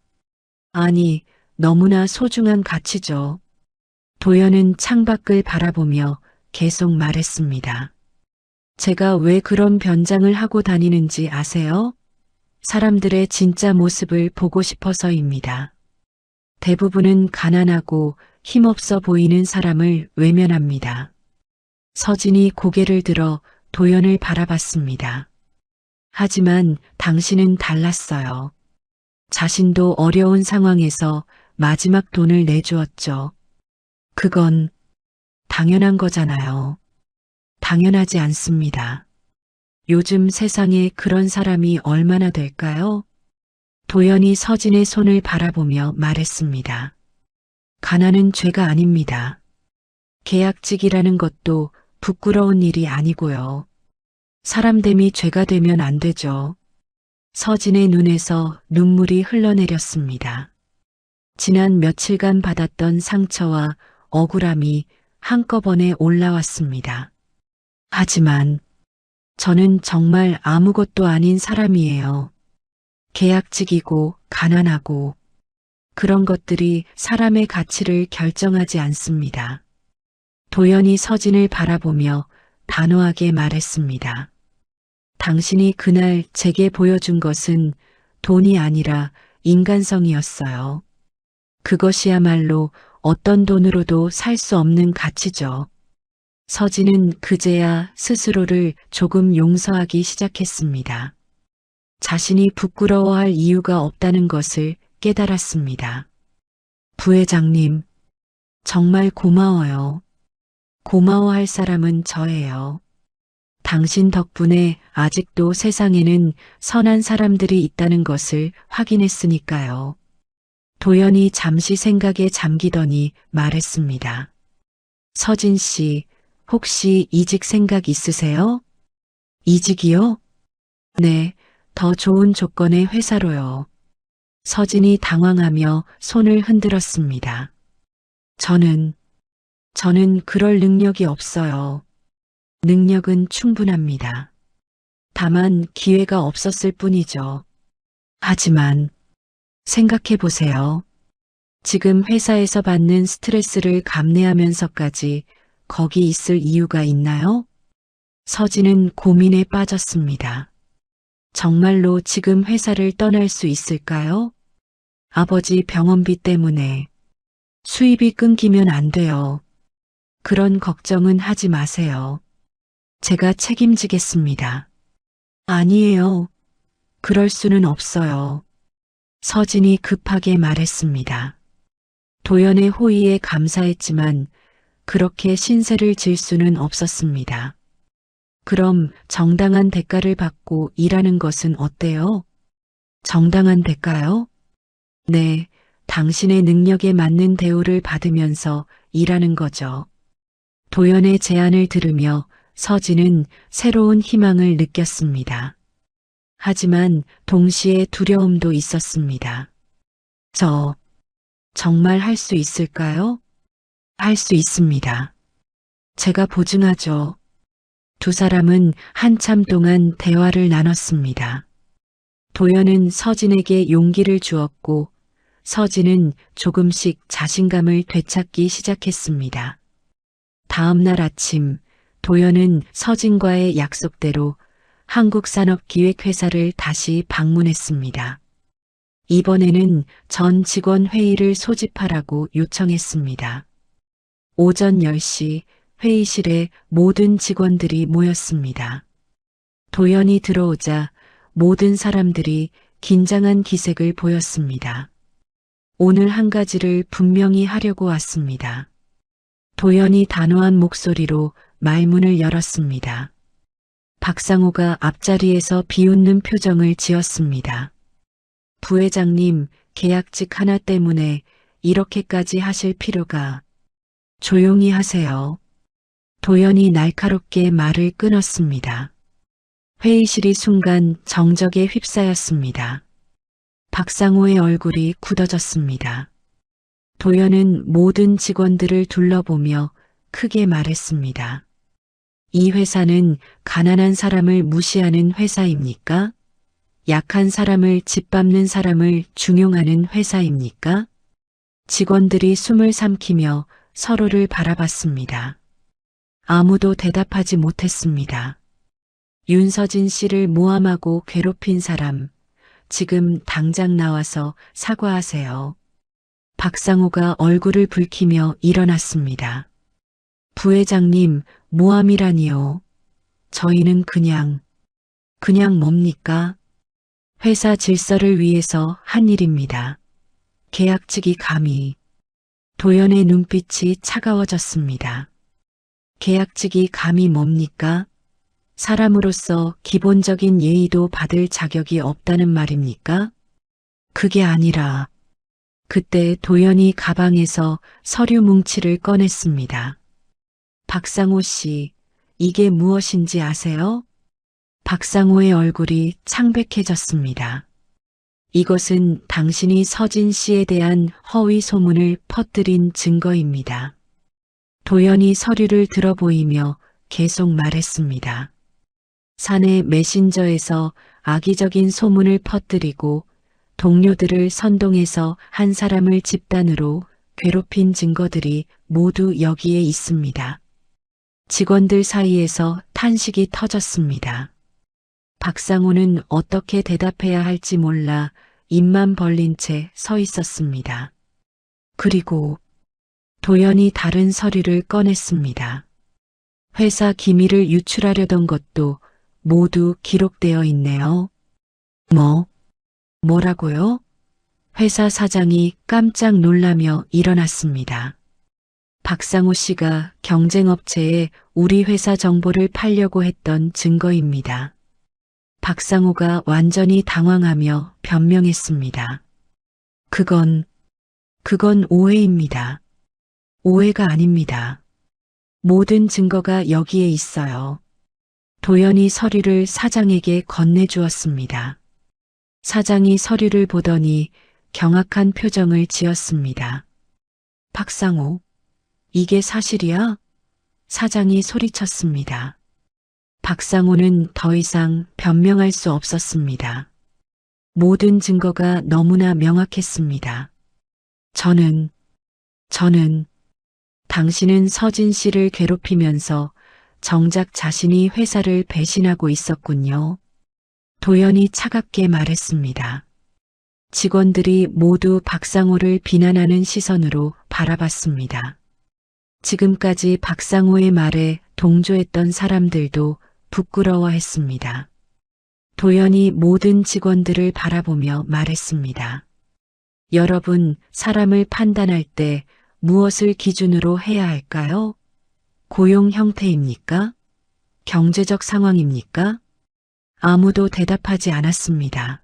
아니, 너무나 소중한 가치죠. 도연은 창밖을 바라보며 계속 말했습니다. 제가 왜 그런 변장을 하고 다니는지 아세요? 사람들의 진짜 모습을 보고 싶어서입니다. 대부분은 가난하고 힘없어 보이는 사람을 외면합니다. 서진이 고개를 들어 도연을 바라봤습니다. 하지만 당신은 달랐어요. 자신도 어려운 상황에서 마지막 돈을 내주었죠. 그건 당연한 거잖아요. 당연하지 않습니다. 요즘 세상에 그런 사람이 얼마나 될까요? 도연이 서진의 손을 바라보며 말했습니다. 가난은 죄가 아닙니다. 계약직이라는 것도 부끄러운 일이 아니고요. 사람됨이 죄가 되면 안 되죠. 서진의 눈에서 눈물이 흘러내렸습니다. 지난 며칠간 받았던 상처와 억울함이 한꺼번에 올라왔습니다. 하지만 저는 정말 아무것도 아닌 사람이에요. 계약직이고 가난하고 그런 것들이 사람의 가치를 결정하지 않습니다. 도연이 서진을 바라보며 단호하게 말했습니다. 당신이 그날 제게 보여준 것은 돈이 아니라 인간성이었어요. 그것이야말로 어떤 돈으로도 살 수 없는 가치죠. 서진은 그제야 스스로를 조금 용서하기 시작했습니다. 자신이 부끄러워할 이유가 없다는 것을 깨달았습니다. 부회장님, 정말 고마워요. 고마워할 사람은 저예요. 당신 덕분에 아직도 세상에는 선한 사람들이 있다는 것을 확인했으니까요. 도연이 잠시 생각에 잠기더니 말했습니다. 서진 씨, 혹시 이직 생각 있으세요? 이직이요? 네, 더 좋은 조건의 회사로요. 서진이 당황하며 손을 흔들었습니다. 저는 그럴 능력이 없어요. 능력은 충분합니다. 다만 기회가 없었을 뿐이죠. 하지만 생각해 보세요. 지금 회사에서 받는 스트레스를 감내하면서까지 거기 있을 이유가 있나요? 서진은 고민에 빠졌습니다. 정말로 지금 회사를 떠날 수 있을까요? 아버지 병원비 때문에 수입이 끊기면 안 돼요. 그런 걱정은 하지 마세요. 제가 책임지겠습니다. 아니에요. 그럴 수는 없어요. 서진이 급하게 말했습니다. 도연의 호의에 감사했지만 그렇게 신세를 질 수는 없었습니다. 그럼 정당한 대가를 받고 일하는 것은 어때요? 정당한 대가요? 네, 당신의 능력에 맞는 대우를 받으면서 일하는 거죠. 도연의 제안을 들으며 서진은 새로운 희망을 느꼈습니다. 하지만 동시에 두려움도 있었습니다. 저 정말 할 수 있을까요? 할 수 있습니다. 제가 보증하죠. 두 사람은 한참 동안 대화를 나눴습니다. 도연은 서진에게 용기를 주었고 서진은 조금씩 자신감을 되찾기 시작했습니다. 다음 날 아침 도연은 서진과의 약속대로 한국산업기획회사를 다시 방문했습니다. 이번에는 전 직원 회의를 소집하라고 요청했습니다. 오전 10시 회의실에 모든 직원들이 모였습니다. 도연이 들어오자 모든 사람들이 긴장한 기색을 보였습니다. 오늘 한 가지를 분명히 하려고 왔습니다. 도연이 단호한 목소리로 말문을 열었습니다. 박상호가 앞자리에서 비웃는 표정을 지었습니다. 부회장님, 계약직 하나 때문에 이렇게까지 하실 필요가. 조용히 하세요. 도연이 날카롭게 말을 끊었습니다. 회의실이 순간 정적에 휩싸였습니다. 박상호의 얼굴이 굳어졌습니다. 도연은 모든 직원들을 둘러보며 크게 말했습니다. 이 회사는 가난한 사람을 무시하는 회사입니까? 약한 사람을 짓밟는 사람을 중용하는 회사입니까? 직원들이 숨을 삼키며 서로를 바라봤습니다. 아무도 대답하지 못했습니다. 윤서진 씨를 모함하고 괴롭힌 사람, 지금 당장 나와서 사과하세요. 박상호가 얼굴을 붉히며 일어났습니다. 부회장님, 모함이라니요. 저희는 그냥 뭡니까? 회사 질서를 위해서 한 일입니다. 계약직이 감히. 도연의 눈빛이 차가워졌습니다. 계약직이 감히 뭡니까? 사람으로서 기본적인 예의도 받을 자격이 없다는 말입니까? 그게 아니라 그때 도연이 가방에서 서류 뭉치를 꺼냈습니다. 박상호 씨, 이게 무엇인지 아세요? 박상호의 얼굴이 창백해졌습니다. 이것은 당신이 서진 씨에 대한 허위 소문을 퍼뜨린 증거입니다. 도연이 서류를 들어보이며 계속 말했습니다. 사내 메신저에서 악의적인 소문을 퍼뜨리고 동료들을 선동해서 한 사람을 집단으로 괴롭힌 증거들이 모두 여기에 있습니다. 직원들 사이에서 탄식이 터졌습니다. 박상호는 어떻게 대답해야 할지 몰라 입만 벌린 채 서 있었습니다. 그리고 도연이 다른 서류를 꺼냈습니다. 회사 기밀을 유출하려던 것도 모두 기록되어 있네요. 뭐라고요? 회사 사장이 깜짝 놀라며 일어났습니다. 박상호 씨가 경쟁업체에 우리 회사 정보를 팔려고 했던 증거입니다. 박상호가 완전히 당황하며 변명했습니다. 그건 오해입니다. 오해가 아닙니다. 모든 증거가 여기에 있어요. 도연이 서류를 사장에게 건네주었습니다. 사장이 서류를 보더니 경악한 표정을 지었습니다. 박상호, 이게 사실이야? 사장이 소리쳤습니다. 박상호는 더 이상 변명할 수 없었습니다. 모든 증거가 너무나 명확했습니다. 저는 당신은 서진 씨를 괴롭히면서 정작 자신이 회사를 배신하고 있었군요. 도연이 차갑게 말했습니다. 직원들이 모두 박상호를 비난하는 시선으로 바라봤습니다. 지금까지 박상호의 말에 동조했던 사람들도 부끄러워했습니다. 도연이 모든 직원들을 바라보며 말했습니다. 여러분, 사람을 판단할 때 무엇을 기준으로 해야 할까요? 고용 형태입니까? 경제적 상황입니까? 아무도 대답하지 않았습니다.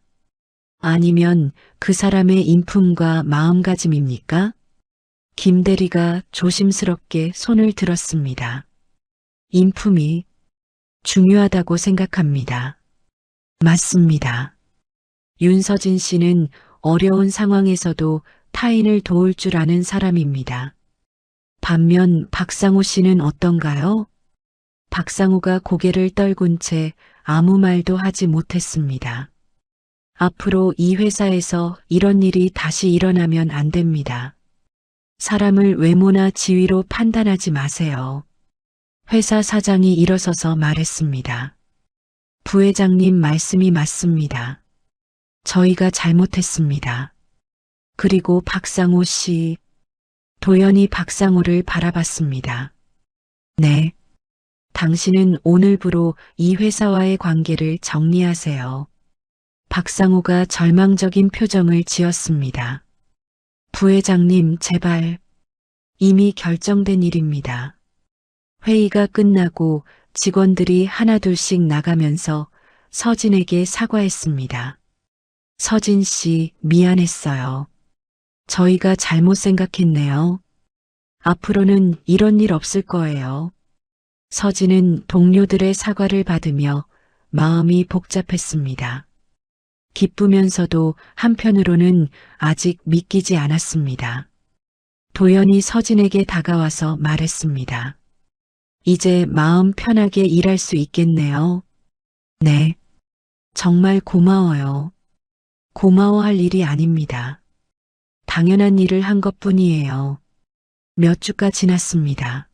아니면 그 사람의 인품과 마음가짐입니까? 김 대리가 조심스럽게 손을 들었습니다. 인품이 중요하다고 생각합니다. 맞습니다. 윤서진 씨는 어려운 상황에서도 타인을 도울 줄 아는 사람입니다. 반면 박상호 씨는 어떤가요? 박상호가 고개를 떨군 채 아무 말도 하지 못했습니다. 앞으로 이 회사에서 이런 일이 다시 일어나면 안 됩니다. 사람을 외모나 지위로 판단하지 마세요. 회사 사장이 일어서서 말했습니다. 부회장님 말씀이 맞습니다. 저희가 잘못했습니다. 그리고 박상호 씨, 도연이 박상호를 바라봤습니다. 네. 당신은 오늘부로 이 회사와의 관계를 정리하세요. 박상호가 절망적인 표정을 지었습니다. 부회장님, 제발. 이미 결정된 일입니다. 회의가 끝나고 직원들이 하나둘씩 나가면서 서진에게 사과했습니다. 서진 씨, 미안했어요. 저희가 잘못 생각했네요. 앞으로는 이런 일 없을 거예요. 서진은 동료들의 사과를 받으며 마음이 복잡했습니다. 기쁘면서도 한편으로는 아직 믿기지 않았습니다. 도연이 서진에게 다가와서 말했습니다. 이제 마음 편하게 일할 수 있겠네요. 네. 정말 고마워요. 고마워할 일이 아닙니다. 당연한 일을 한 것뿐이에요. 몇 주가 지났습니다.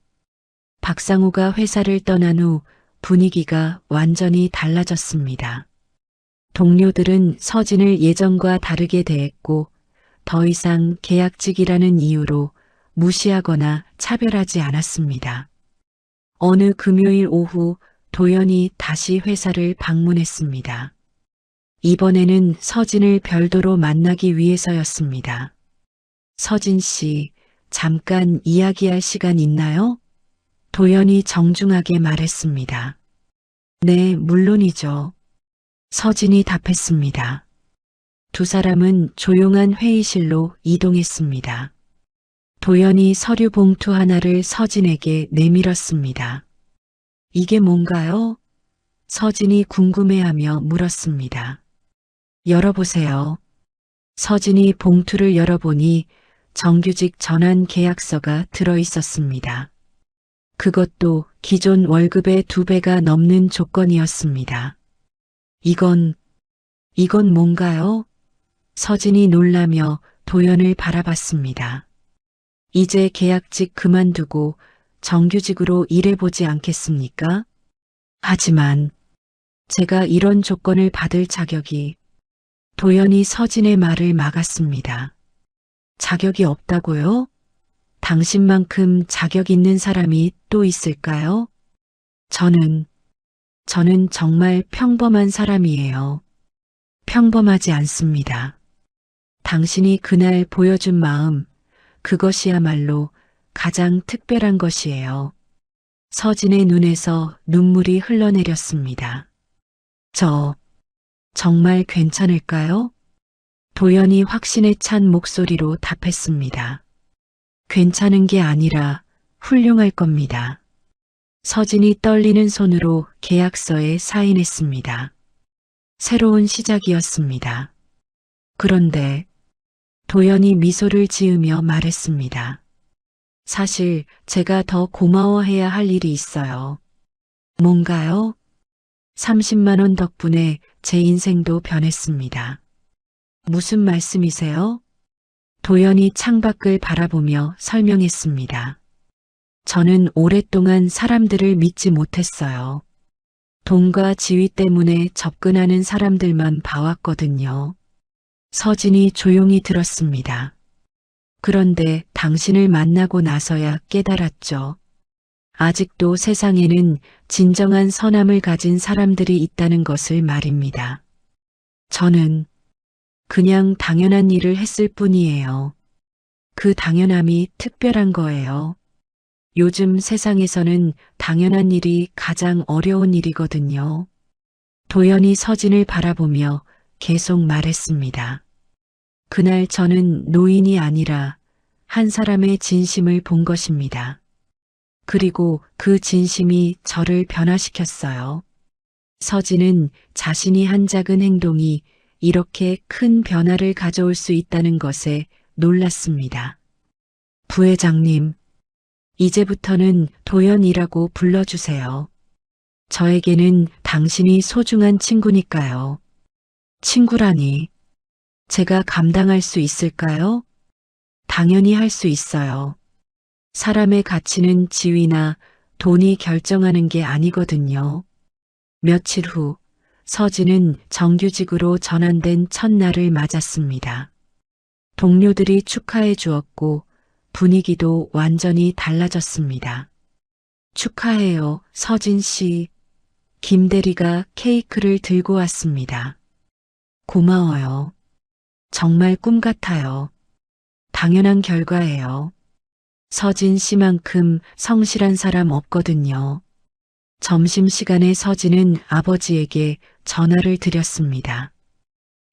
박상호가 회사를 떠난 후 분위기가 완전히 달라졌습니다. 동료들은 서진을 예전과 다르게 대했고 더 이상 계약직이라는 이유로 무시하거나 차별하지 않았습니다. 어느 금요일 오후 도연이 다시 회사를 방문했습니다. 이번에는 서진을 별도로 만나기 위해서였습니다. 서진 씨, 잠깐 이야기할 시간 있나요? 도연이 정중하게 말했습니다. 네, 물론이죠. 서진이 답했습니다. 두 사람은 조용한 회의실로 이동했습니다. 도연이 서류 봉투 하나를 서진에게 내밀었습니다. 이게 뭔가요? 서진이 궁금해하며 물었습니다. 열어보세요. 서진이 봉투를 열어보니 정규직 전환 계약서가 들어있었습니다. 그것도 기존 월급의 2배가 넘는 조건이었습니다. 이건 뭔가요? 서진이 놀라며 도연을 바라봤습니다. 이제 계약직 그만두고 정규직으로 일해보지 않겠습니까? 하지만 제가 이런 조건을 받을 자격이 도연이 서진의 말을 막았습니다. 자격이 없다고요? 당신만큼 자격 있는 사람이 또 있을까요? 저는 정말 평범한 사람이에요. 평범하지 않습니다. 당신이 그날 보여준 마음, 그것이야말로 가장 특별한 것이에요. 서진의 눈에서 눈물이 흘러내렸습니다. 저 정말 괜찮을까요? 도연이 확신에 찬 목소리로 답했습니다. 괜찮은 게 아니라 훌륭할 겁니다. 서진이 떨리는 손으로 계약서에 사인했습니다. 새로운 시작이었습니다. 그런데 도연이 미소를 지으며 말했습니다. 사실 제가 더 고마워해야 할 일이 있어요. 뭔가요? 30만 원 덕분에 제 인생도 변했습니다. 무슨 말씀이세요? 도연이 창밖을 바라보며 설명했습니다. 저는 오랫동안 사람들을 믿지 못했어요. 돈과 지위 때문에 접근하는 사람들만 봐왔거든요. 서진이 조용히 들었습니다. 그런데 당신을 만나고 나서야 깨달았죠. 아직도 세상에는 진정한 선함을 가진 사람들이 있다는 것을 말입니다. 저는 그냥 당연한 일을 했을 뿐이에요. 그 당연함이 특별한 거예요. 요즘 세상에서는 당연한 일이 가장 어려운 일이거든요. 도연이 서진을 바라보며 계속 말했습니다. 그날 저는 노인이 아니라 한 사람의 진심을 본 것입니다. 그리고 그 진심이 저를 변화시켰어요. 서진은 자신이 한 작은 행동이 이렇게 큰 변화를 가져올 수 있다는 것에 놀랐습니다. 부회장님, 이제부터는 도연이라고 불러주세요. 저에게는 당신이 소중한 친구니까요. 친구라니, 제가 감당할 수 있을까요? 당연히 할 수 있어요. 사람의 가치는 지위나 돈이 결정하는 게 아니거든요. 며칠 후 서진은 정규직으로 전환된 첫날을 맞았습니다. 동료들이 축하해 주었고 분위기도 완전히 달라졌습니다. 축하해요, 서진 씨. 김 대리가 케이크를 들고 왔습니다. 고마워요. 정말 꿈 같아요. 당연한 결과예요. 서진 씨만큼 성실한 사람 없거든요. 점심시간에 서진은 아버지에게 전화를 드렸습니다.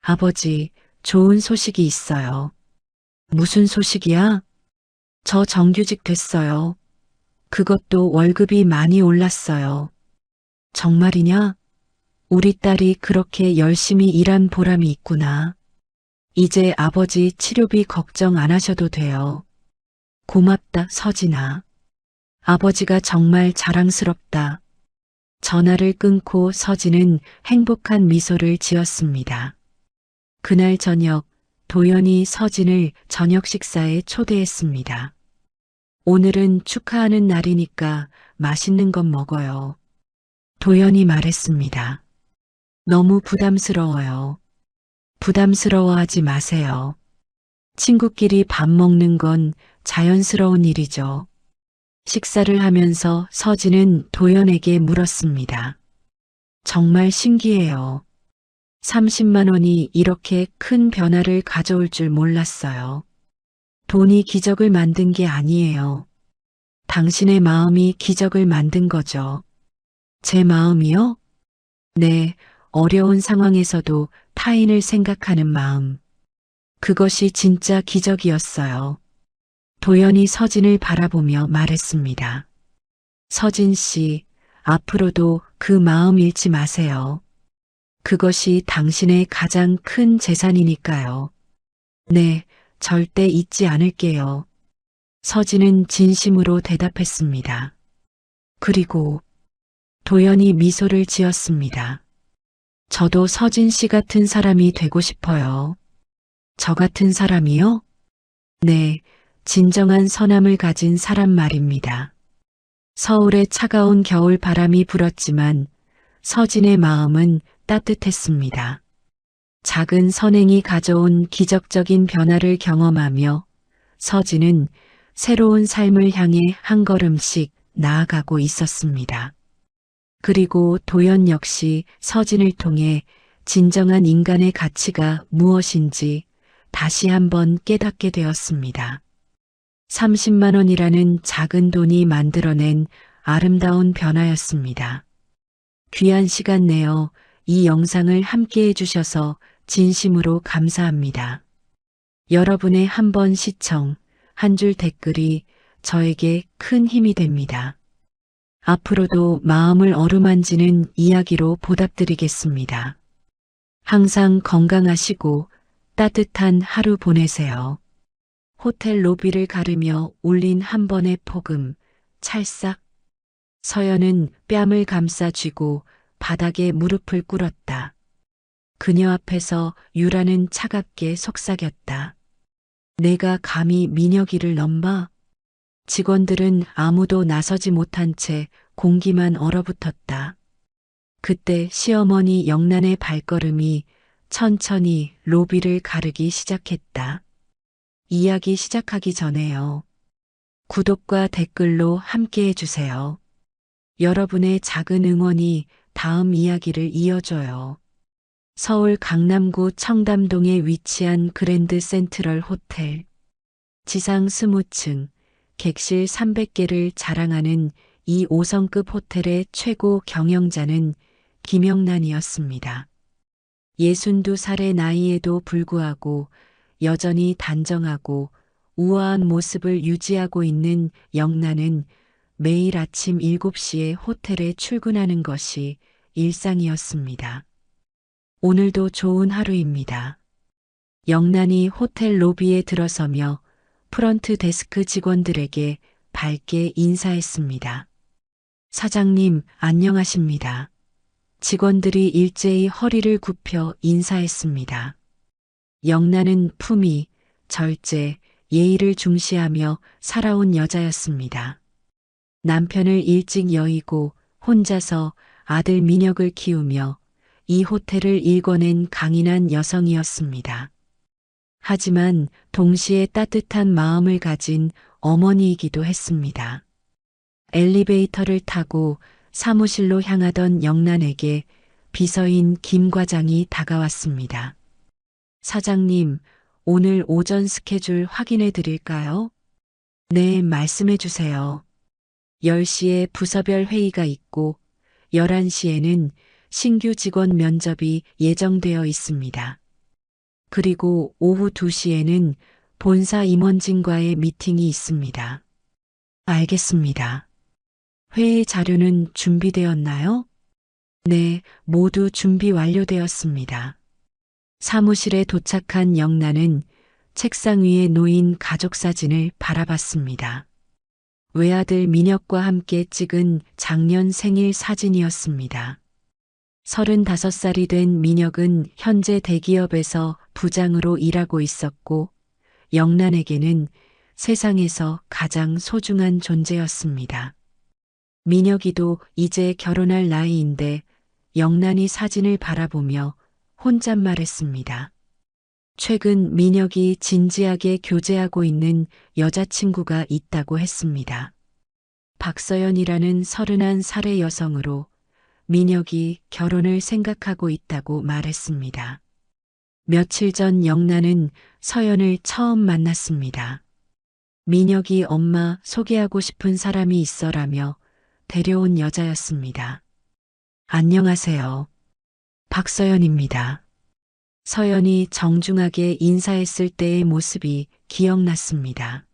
아버지, 좋은 소식이 있어요. 무슨 소식이야? 저 정규직 됐어요. 그것도 월급이 많이 올랐어요. 정말이냐? 우리 딸이 그렇게 열심히 일한 보람이 있구나. 이제 아버지 치료비 걱정 안 하셔도 돼요. 고맙다, 서진아. 아버지가 정말 자랑스럽다. 전화를 끊고 서진은 행복한 미소를 지었습니다. 그날 저녁, 도연이 서진을 저녁 식사에 초대했습니다. 오늘은 축하하는 날이니까 맛있는 것 먹어요. 도연이 말했습니다. 너무 부담스러워요. 부담스러워하지 마세요. 친구끼리 밥 먹는 건 자연스러운 일이죠. 식사를 하면서 서진은 도연에게 물었습니다. 정말 신기해요. 30만 원이 이렇게 큰 변화를 가져올 줄 몰랐어요. 돈이 기적을 만든 게 아니에요. 당신의 마음이 기적을 만든 거죠. 제 마음이요? 네, 어려운 상황에서도 타인을 생각하는 마음. 그것이 진짜 기적이었어요. 도연이 서진을 바라보며 말했습니다. 서진 씨, 앞으로도 그 마음 잃지 마세요. 그것이 당신의 가장 큰 재산이니까요. 네, 절대 잊지 않을게요. 서진은 진심으로 대답했습니다. 그리고 도연이 미소를 지었습니다. 저도 서진 씨 같은 사람이 되고 싶어요. 저 같은 사람이요? 네, 진정한 선함을 가진 사람 말입니다. 서울의 차가운 겨울 바람이 불었지만 서진의 마음은 따뜻했습니다. 작은 선행이 가져온 기적적인 변화를 경험하며 서진은 새로운 삶을 향해 한 걸음씩 나아가고 있었습니다. 그리고 도연 역시 서진을 통해 진정한 인간의 가치가 무엇인지 다시 한번 깨닫게 되었습니다. 30만 원이라는 작은 돈이 만들어낸 아름다운 변화였습니다. 귀한 시간 내어 이 영상을 함께 해주셔서 진심으로 감사합니다. 여러분의 한 번 시청, 한 줄 댓글이 저에게 큰 힘이 됩니다. 앞으로도 마음을 어루만지는 이야기로 보답드리겠습니다. 항상 건강하시고 따뜻한 하루 보내세요. 호텔 로비를 가르며 울린 한 번의 폭음, 찰싹. 서연은 뺨을 감싸 쥐고 바닥에 무릎을 꿇었다. 그녀 앞에서 유라는 차갑게 속삭였다. 내가 감히 민혁이를 넘봐? 직원들은 아무도 나서지 못한 채 공기만 얼어붙었다. 그때 시어머니 영란의 발걸음이 천천히 로비를 가르기 시작했다. 이야기 시작하기 전에요. 구독과 댓글로 함께 해주세요. 여러분의 작은 응원이 다음 이야기를 이어줘요. 서울 강남구 청담동에 위치한 그랜드 센트럴 호텔. 지상 20층, 객실 300개를 자랑하는 이 5성급 호텔의 최고 경영자는 김영란이었습니다. 62살의 나이에도 불구하고 여전히 단정하고 우아한 모습을 유지하고 있는 영란은 매일 아침 7시에 호텔에 출근하는 것이 일상이었습니다. 오늘도 좋은 하루입니다. 영란이 호텔 로비에 들어서며 프런트 데스크 직원들에게 밝게 인사했습니다. 사장님, 안녕하십니다. 직원들이 일제히 허리를 굽혀 인사했습니다. 영란은 품위, 절제, 예의를 중시하며 살아온 여자였습니다. 남편을 일찍 여의고 혼자서 아들 민혁을 키우며 이 호텔을 일궈낸 강인한 여성이었습니다. 하지만 동시에 따뜻한 마음을 가진 어머니이기도 했습니다. 엘리베이터를 타고 사무실로 향하던 영란에게 비서인 김 과장이 다가왔습니다. 사장님, 오늘 오전 스케줄 확인해 드릴까요? 네, 말씀해 주세요. 10시에 부서별 회의가 있고 11시에는 신규 직원 면접이 예정되어 있습니다. 그리고 오후 2시에는 본사 임원진과의 미팅이 있습니다. 알겠습니다. 회의 자료는 준비되었나요? 네, 모두 준비 완료되었습니다. 사무실에 도착한 영란은 책상 위에 놓인 가족 사진을 바라봤습니다. 외아들 민혁과 함께 찍은 작년 생일 사진이었습니다. 35살이 된 민혁은 현재 대기업에서 부장으로 일하고 있었고 영란에게는 세상에서 가장 소중한 존재였습니다. 민혁이도 이제 결혼할 나이인데 영란이 사진을 바라보며 혼잣말했습니다. 최근 민혁이 진지하게 교제하고 있는 여자친구가 있다고 했습니다. 박서연이라는 31살의 여성으로 민혁이 결혼을 생각하고 있다고 말했습니다. 며칠 전 영란은 서연을 처음 만났습니다. 민혁이 엄마 소개하고 싶은 사람이 있어라며 데려온 여자였습니다. 안녕하세요. 박서연입니다. 서연이 정중하게 인사했을 때의 모습이 기억났습니다.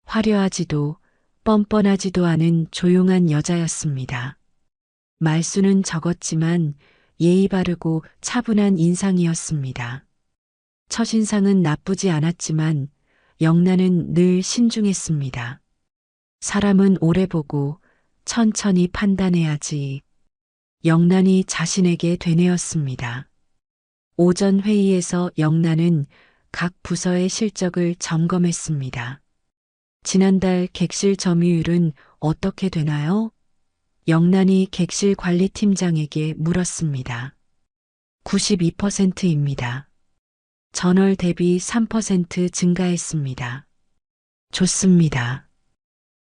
화려하지도 뻔뻔하지도 않은 조용한 여자였습니다. 말수는 적었지만 예의 바르고 차분한 인상이었습니다. 첫인상은 나쁘지 않았지만 영란은 늘 신중했습니다. 사람은 오래 보고 천천히 판단해야지. 영란이 자신에게 되뇌었습니다. 오전 회의에서 영란은 각 부서의 실적을 점검했습니다. 지난달 객실 점유율은 어떻게 되나요? 영란이 객실 관리팀장에게 물었습니다. 92%입니다. 전월 대비 3% 증가했습니다. 좋습니다.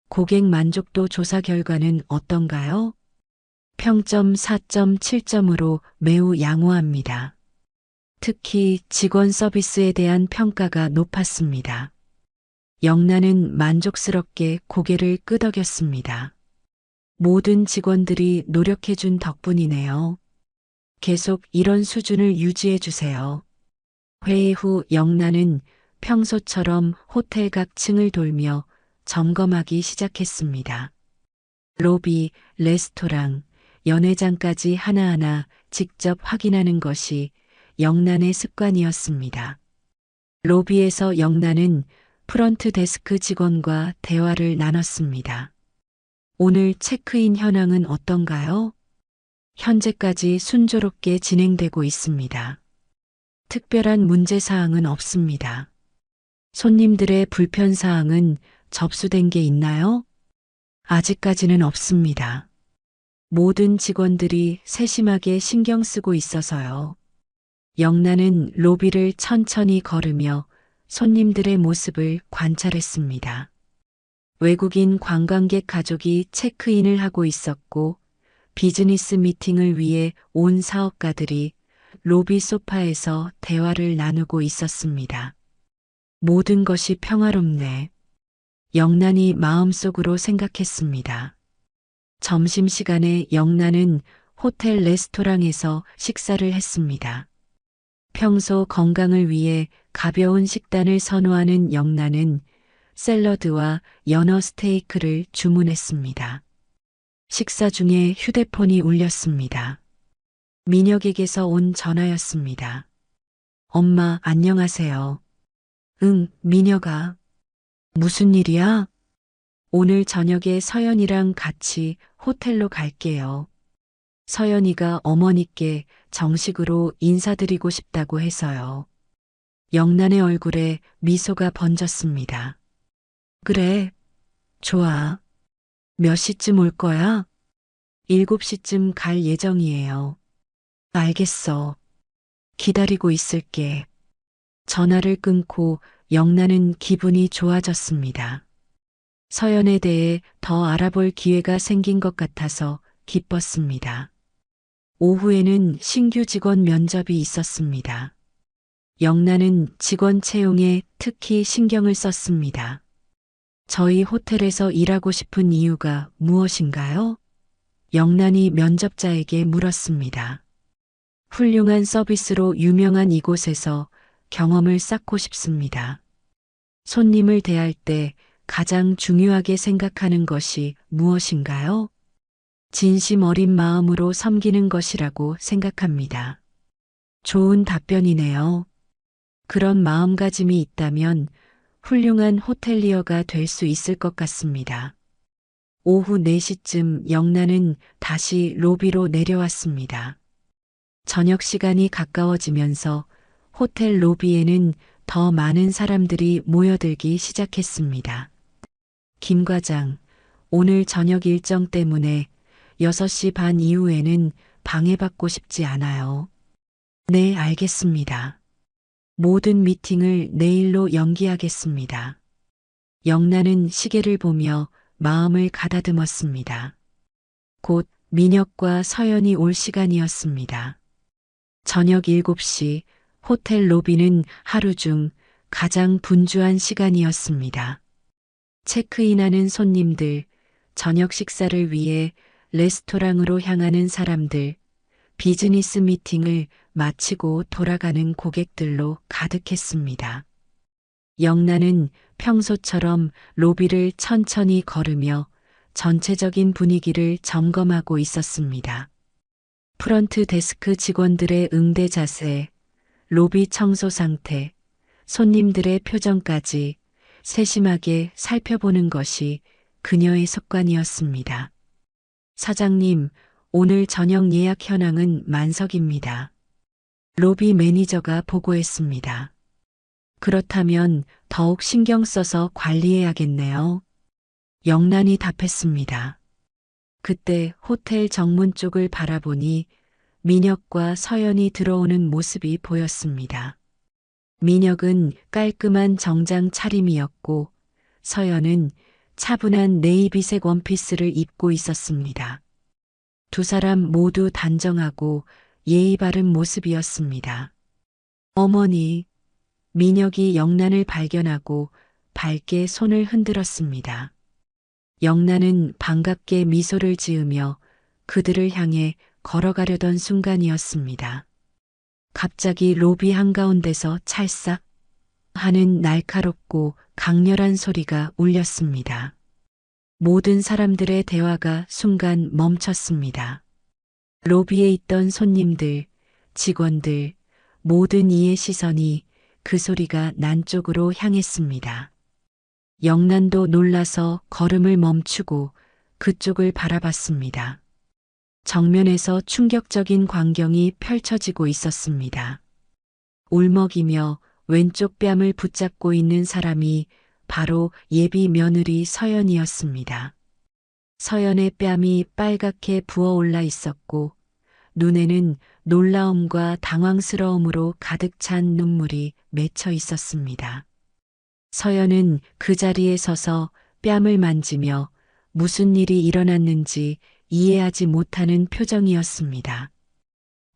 고객 만족도 조사 결과는 어떤가요? 평점 4.7점으로 매우 양호합니다. 특히 직원 서비스에 대한 평가가 높았습니다. 영란은 만족스럽게 고개를 끄덕였습니다. 모든 직원들이 노력해준 덕분이네요. 계속 이런 수준을 유지해 주세요. 회의 후 영란은 평소처럼 호텔 각 층을 돌며 점검하기 시작했습니다. 로비, 레스토랑, 연회장까지 하나하나 직접 확인하는 것이 영란의 습관이었습니다. 로비에서 영란은 프런트 데스크 직원과 대화를 나눴습니다. 오늘 체크인 현황은 어떤가요? 현재까지 순조롭게 진행되고 있습니다. 특별한 문제사항은 없습니다. 손님들의 불편사항은 접수된 게 있나요? 아직까지는 없습니다. 모든 직원들이 세심하게 신경 쓰고 있어서요. 영란은 로비를 천천히 걸으며 손님들의 모습을 관찰했습니다. 외국인 관광객 가족이 체크인을 하고 있었고 비즈니스 미팅을 위해 온 사업가들이 로비 소파에서 대화를 나누고 있었습니다. 모든 것이 평화롭네. 영란이 마음속으로 생각했습니다. 점심시간에 영란은 호텔 레스토랑에서 식사를 했습니다. 평소 건강을 위해 가벼운 식단을 선호하는 영란은 샐러드와 연어 스테이크를 주문했습니다. 식사 중에 휴대폰이 울렸습니다. 민혁에게서 온 전화였습니다. 엄마, 안녕하세요. 응, 민혁아. 무슨 일이야? 오늘 저녁에 서연이랑 같이 호텔로 갈게요. 서연이가 어머니께 정식으로 인사드리고 싶다고 해서요. 영란의 얼굴에 미소가 번졌습니다. 그래, 좋아. 몇 시쯤 올 거야? 7시쯤 갈 예정이에요. 알겠어. 기다리고 있을게. 전화를 끊고 영란은 기분이 좋아졌습니다. 서연에 대해 더 알아볼 기회가 생긴 것 같아서 기뻤습니다. 오후에는 신규 직원 면접이 있었습니다. 영란은 직원 채용에 특히 신경을 썼습니다. 저희 호텔에서 일하고 싶은 이유가 무엇인가요? 영란이 면접자에게 물었습니다. 훌륭한 서비스로 유명한 이곳에서 경험을 쌓고 싶습니다. 손님을 대할 때 가장 중요하게 생각하는 것이 무엇인가요? 진심 어린 마음으로 섬기는 것이라고 생각합니다. 좋은 답변이네요. 그런 마음가짐이 있다면 훌륭한 호텔리어가 될 수 있을 것 같습니다. 오후 4시쯤 영란은 다시 로비로 내려왔습니다. 저녁 시간이 가까워지면서 호텔 로비에는 더 많은 사람들이 모여들기 시작했습니다. 김 과장, 오늘 저녁 일정 때문에 6시 반 이후에는 방해받고 싶지 않아요. 네, 알겠습니다. 모든 미팅을 내일로 연기하겠습니다. 영란은 시계를 보며 마음을 가다듬었습니다. 곧 민혁과 서연이 올 시간이었습니다. 저녁 7시 호텔 로비는 하루 중 가장 분주한 시간이었습니다. 체크인하는 손님들, 저녁 식사를 위해 레스토랑으로 향하는 사람들, 비즈니스 미팅을 마치고 돌아가는 고객들로 가득했습니다. 영란은 평소처럼 로비를 천천히 걸으며 전체적인 분위기를 점검하고 있었습니다. 프런트 데스크 직원들의 응대 자세, 로비 청소 상태, 손님들의 표정까지 세심하게 살펴보는 것이 그녀의 습관이었습니다. 사장님, 오늘 저녁 예약 현황은 만석입니다. 로비 매니저가 보고했습니다. 그렇다면 더욱 신경 써서 관리해야겠네요. 영란이 답했습니다. 그때 호텔 정문 쪽을 바라보니 민혁과 서연이 들어오는 모습이 보였습니다. 민혁은 깔끔한 정장 차림이었고 서연은 차분한 네이비색 원피스를 입고 있었습니다. 두 사람 모두 단정하고 예의 바른 모습이었습니다. 어머니, 민혁이 영란을 발견하고 밝게 손을 흔들었습니다. 영란은 반갑게 미소를 지으며 그들을 향해 걸어가려던 순간이었습니다. 갑자기 로비 한가운데서 찰싹 하는 날카롭고 강렬한 소리가 울렸습니다. 모든 사람들의 대화가 순간 멈췄습니다. 로비에 있던 손님들, 직원들, 모든 이의 시선이 그 소리가 난 쪽으로 향했습니다. 영란도 놀라서 걸음을 멈추고 그쪽을 바라봤습니다. 정면에서 충격적인 광경이 펼쳐지고 있었습니다. 울먹이며 왼쪽 뺨을 붙잡고 있는 사람이 바로 예비 며느리 서연이었습니다. 서연의 뺨이 빨갛게 부어올라 있었고 눈에는 놀라움과 당황스러움으로 가득 찬 눈물이 맺혀 있었습니다. 서연은 그 자리에 서서 뺨을 만지며 무슨 일이 일어났는지 이해하지 못하는 표정이었습니다.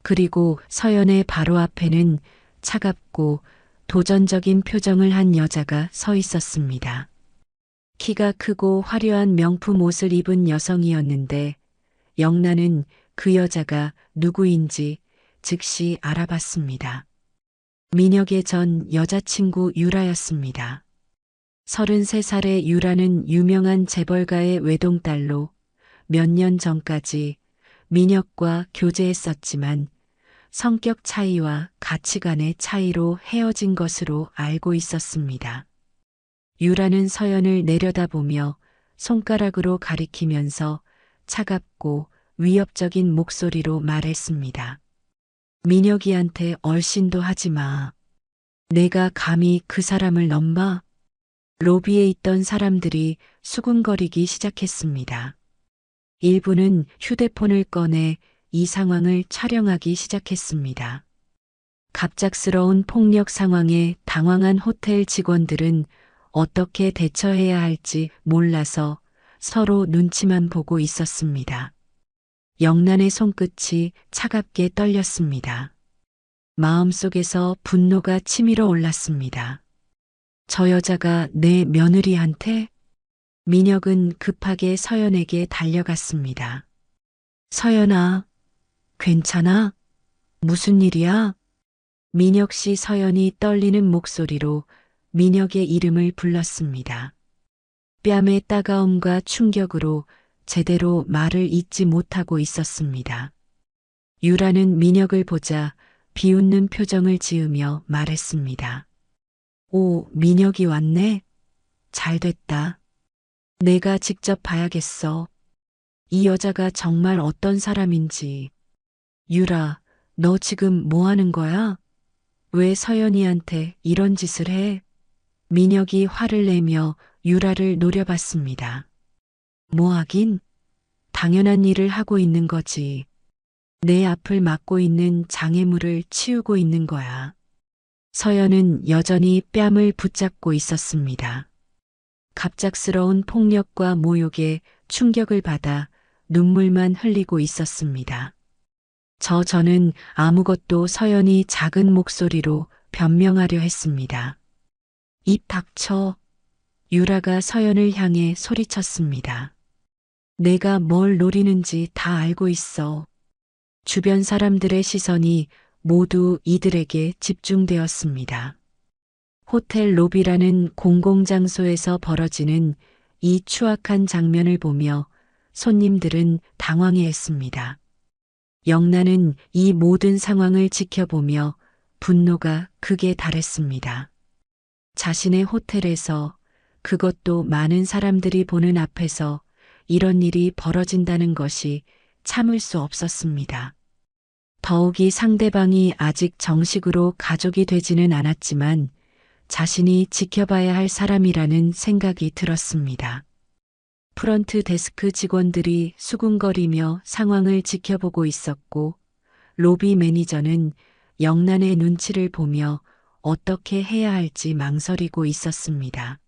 그리고 서연의 바로 앞에는 차갑고 도전적인 표정을 한 여자가 서 있었습니다. 키가 크고 화려한 명품 옷을 입은 여성이었는데 영란은 그 여자가 누구인지 즉시 알아봤습니다. 민혁의 전 여자친구 유라였습니다. 33살의 유라는 유명한 재벌가의 외동딸로 몇 년 전까지 민혁과 교제했었지만 성격 차이와 가치관의 차이로 헤어진 것으로 알고 있었습니다. 유라는 서연을 내려다보며 손가락으로 가리키면서 차갑고 위협적인 목소리로 말했습니다. 민혁이한테 얼씬도 하지 마. 내가 감히 그 사람을 넘봐? 로비에 있던 사람들이 수군거리기 시작했습니다. 일부는 휴대폰을 꺼내 이 상황을 촬영하기 시작했습니다. 갑작스러운 폭력 상황에 당황한 호텔 직원들은 어떻게 대처해야 할지 몰라서 서로 눈치만 보고 있었습니다. 영란의 손끝이 차갑게 떨렸습니다. 마음속에서 분노가 치밀어 올랐습니다. 저 여자가 내 며느리한테? 민혁은 급하게 서연에게 달려갔습니다. 서연아, 괜찮아? 무슨 일이야? 민혁 씨. 서연이 떨리는 목소리로 민혁의 이름을 불렀습니다. 뺨의 따가움과 충격으로 제대로 말을 잇지 못하고 있었습니다. 유라는 민혁을 보자 비웃는 표정을 지으며 말했습니다. 오, 민혁이 왔네? 잘 됐다. 내가 직접 봐야겠어. 이 여자가 정말 어떤 사람인지. 유라, 너 지금 뭐 하는 거야? 왜 서연이한테 이런 짓을 해? 민혁이 화를 내며 유라를 노려봤습니다. 뭐 하긴? 당연한 일을 하고 있는 거지. 내 앞을 막고 있는 장애물을 치우고 있는 거야. 서연은 여전히 뺨을 붙잡고 있었습니다. 갑작스러운 폭력과 모욕에 충격을 받아 눈물만 흘리고 있었습니다. 저는 아무것도. 서연이 작은 목소리로 변명하려 했습니다. 입 닥쳐. 유라가 서연을 향해 소리쳤습니다. 내가 뭘 노리는지 다 알고 있어. 주변 사람들의 시선이 모두 이들에게 집중되었습니다. 호텔 로비라는 공공장소에서 벌어지는 이 추악한 장면을 보며 손님들은 당황해했습니다. 영란은 이 모든 상황을 지켜보며 분노가 극에 달했습니다. 자신의 호텔에서, 그것도 많은 사람들이 보는 앞에서 이런 일이 벌어진다는 것이 참을 수 없었습니다. 더욱이 상대방이 아직 정식으로 가족이 되지는 않았지만 자신이 지켜봐야 할 사람이라는 생각이 들었습니다. 프런트 데스크 직원들이 수군거리며 상황을 지켜보고 있었고 로비 매니저는 영란의 눈치를 보며 어떻게 해야 할지 망설이고 있었습니다.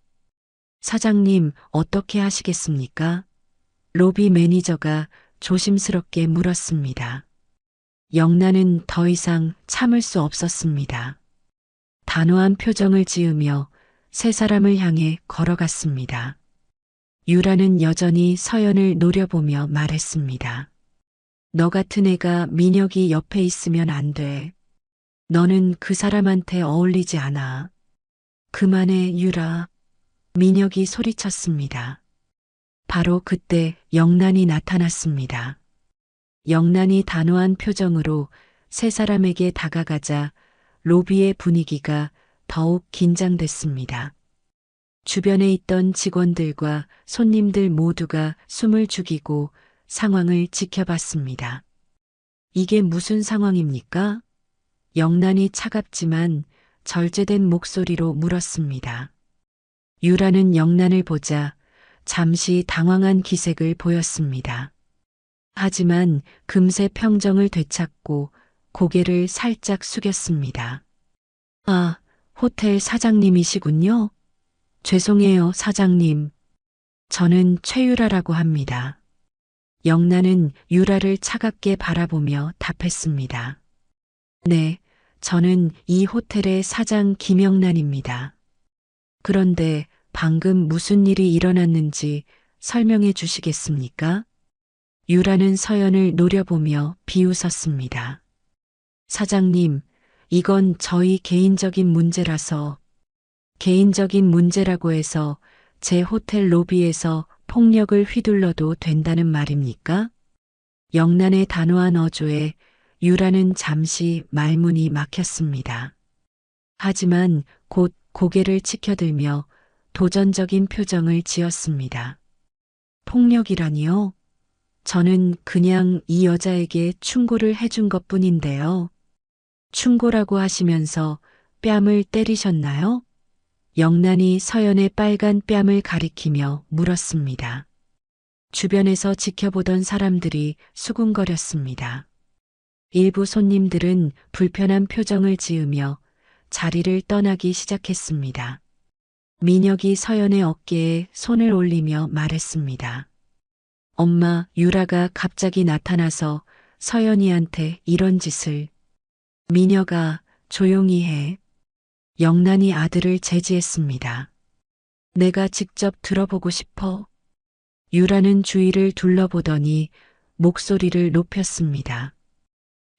사장님, 어떻게 하시겠습니까? 로비 매니저가 조심스럽게 물었습니다. 영란은 더 이상 참을 수 없었습니다. 단호한 표정을 지으며 세 사람을 향해 걸어갔습니다. 유라는 여전히 서연을 노려보며 말했습니다. 너 같은 애가 민혁이 옆에 있으면 안 돼. 너는 그 사람한테 어울리지 않아. 그만해, 유라. 민혁이 소리쳤습니다. 바로 그때 영란이 나타났습니다. 영란이 단호한 표정으로 세 사람에게 다가가자 로비의 분위기가 더욱 긴장됐습니다. 주변에 있던 직원들과 손님들 모두가 숨을 죽이고 상황을 지켜봤습니다. 이게 무슨 상황입니까? 영란이 차갑지만 절제된 목소리로 물었습니다. 유라는 영란을 보자 잠시 당황한 기색을 보였습니다. 하지만 금세 평정을 되찾고 고개를 살짝 숙였습니다. 아, 호텔 사장님이시군요. 죄송해요, 사장님. 저는 최유라라고 합니다. 영란은 유라를 차갑게 바라보며 답했습니다. 네, 저는 이 호텔의 사장 김영란입니다. 그런데 방금 무슨 일이 일어났는지 설명해 주시겠습니까? 유라는 서연을 노려보며 비웃었습니다. 사장님, 이건 저희 개인적인 문제라서, 개인적인 문제라고 해서 제 호텔 로비에서 폭력을 휘둘러도 된다는 말입니까? 영란의 단호한 어조에 유라는 잠시 말문이 막혔습니다. 하지만 곧 고개를 치켜들며 도전적인 표정을 지었습니다. 폭력이라니요? 저는 그냥 이 여자에게 충고를 해준 것 뿐인데요. 충고라고 하시면서 뺨을 때리셨나요? 영란이 서연의 빨간 뺨을 가리키며 물었습니다. 주변에서 지켜보던 사람들이 수군거렸습니다. 일부 손님들은 불편한 표정을 지으며 자리를 떠나기 시작했습니다. 민혁이 서연의 어깨에 손을 올리며 말했습니다. 엄마, 유라가 갑자기 나타나서 서연이한테 이런 짓을. 민혁아, 조용히 해. 영란이 아들을 제지했습니다. 내가 직접 들어보고 싶어. 유라는 주위를 둘러보더니 목소리를 높였습니다.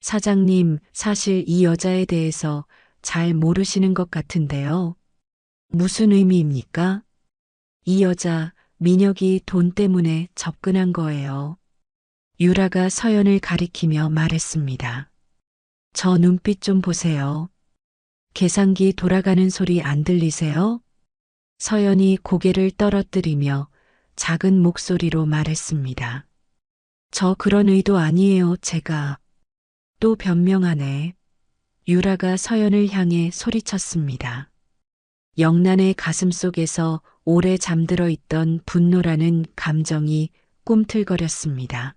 사장님, 사실 이 여자에 대해서 잘 모르시는 것 같은데요. 무슨 의미입니까? 이 여자, 민혁이 돈 때문에 접근한 거예요. 유라가 서연을 가리키며 말했습니다. 저 눈빛 좀 보세요. 계산기 돌아가는 소리 안 들리세요? 서연이 고개를 떨어뜨리며 작은 목소리로 말했습니다. 저 그런 의도 아니에요, 제가. 또 변명하네. 유라가 서연을 향해 소리쳤습니다. 영란의 가슴 속에서 오래 잠들어 있던 분노라는 감정이 꿈틀거렸습니다.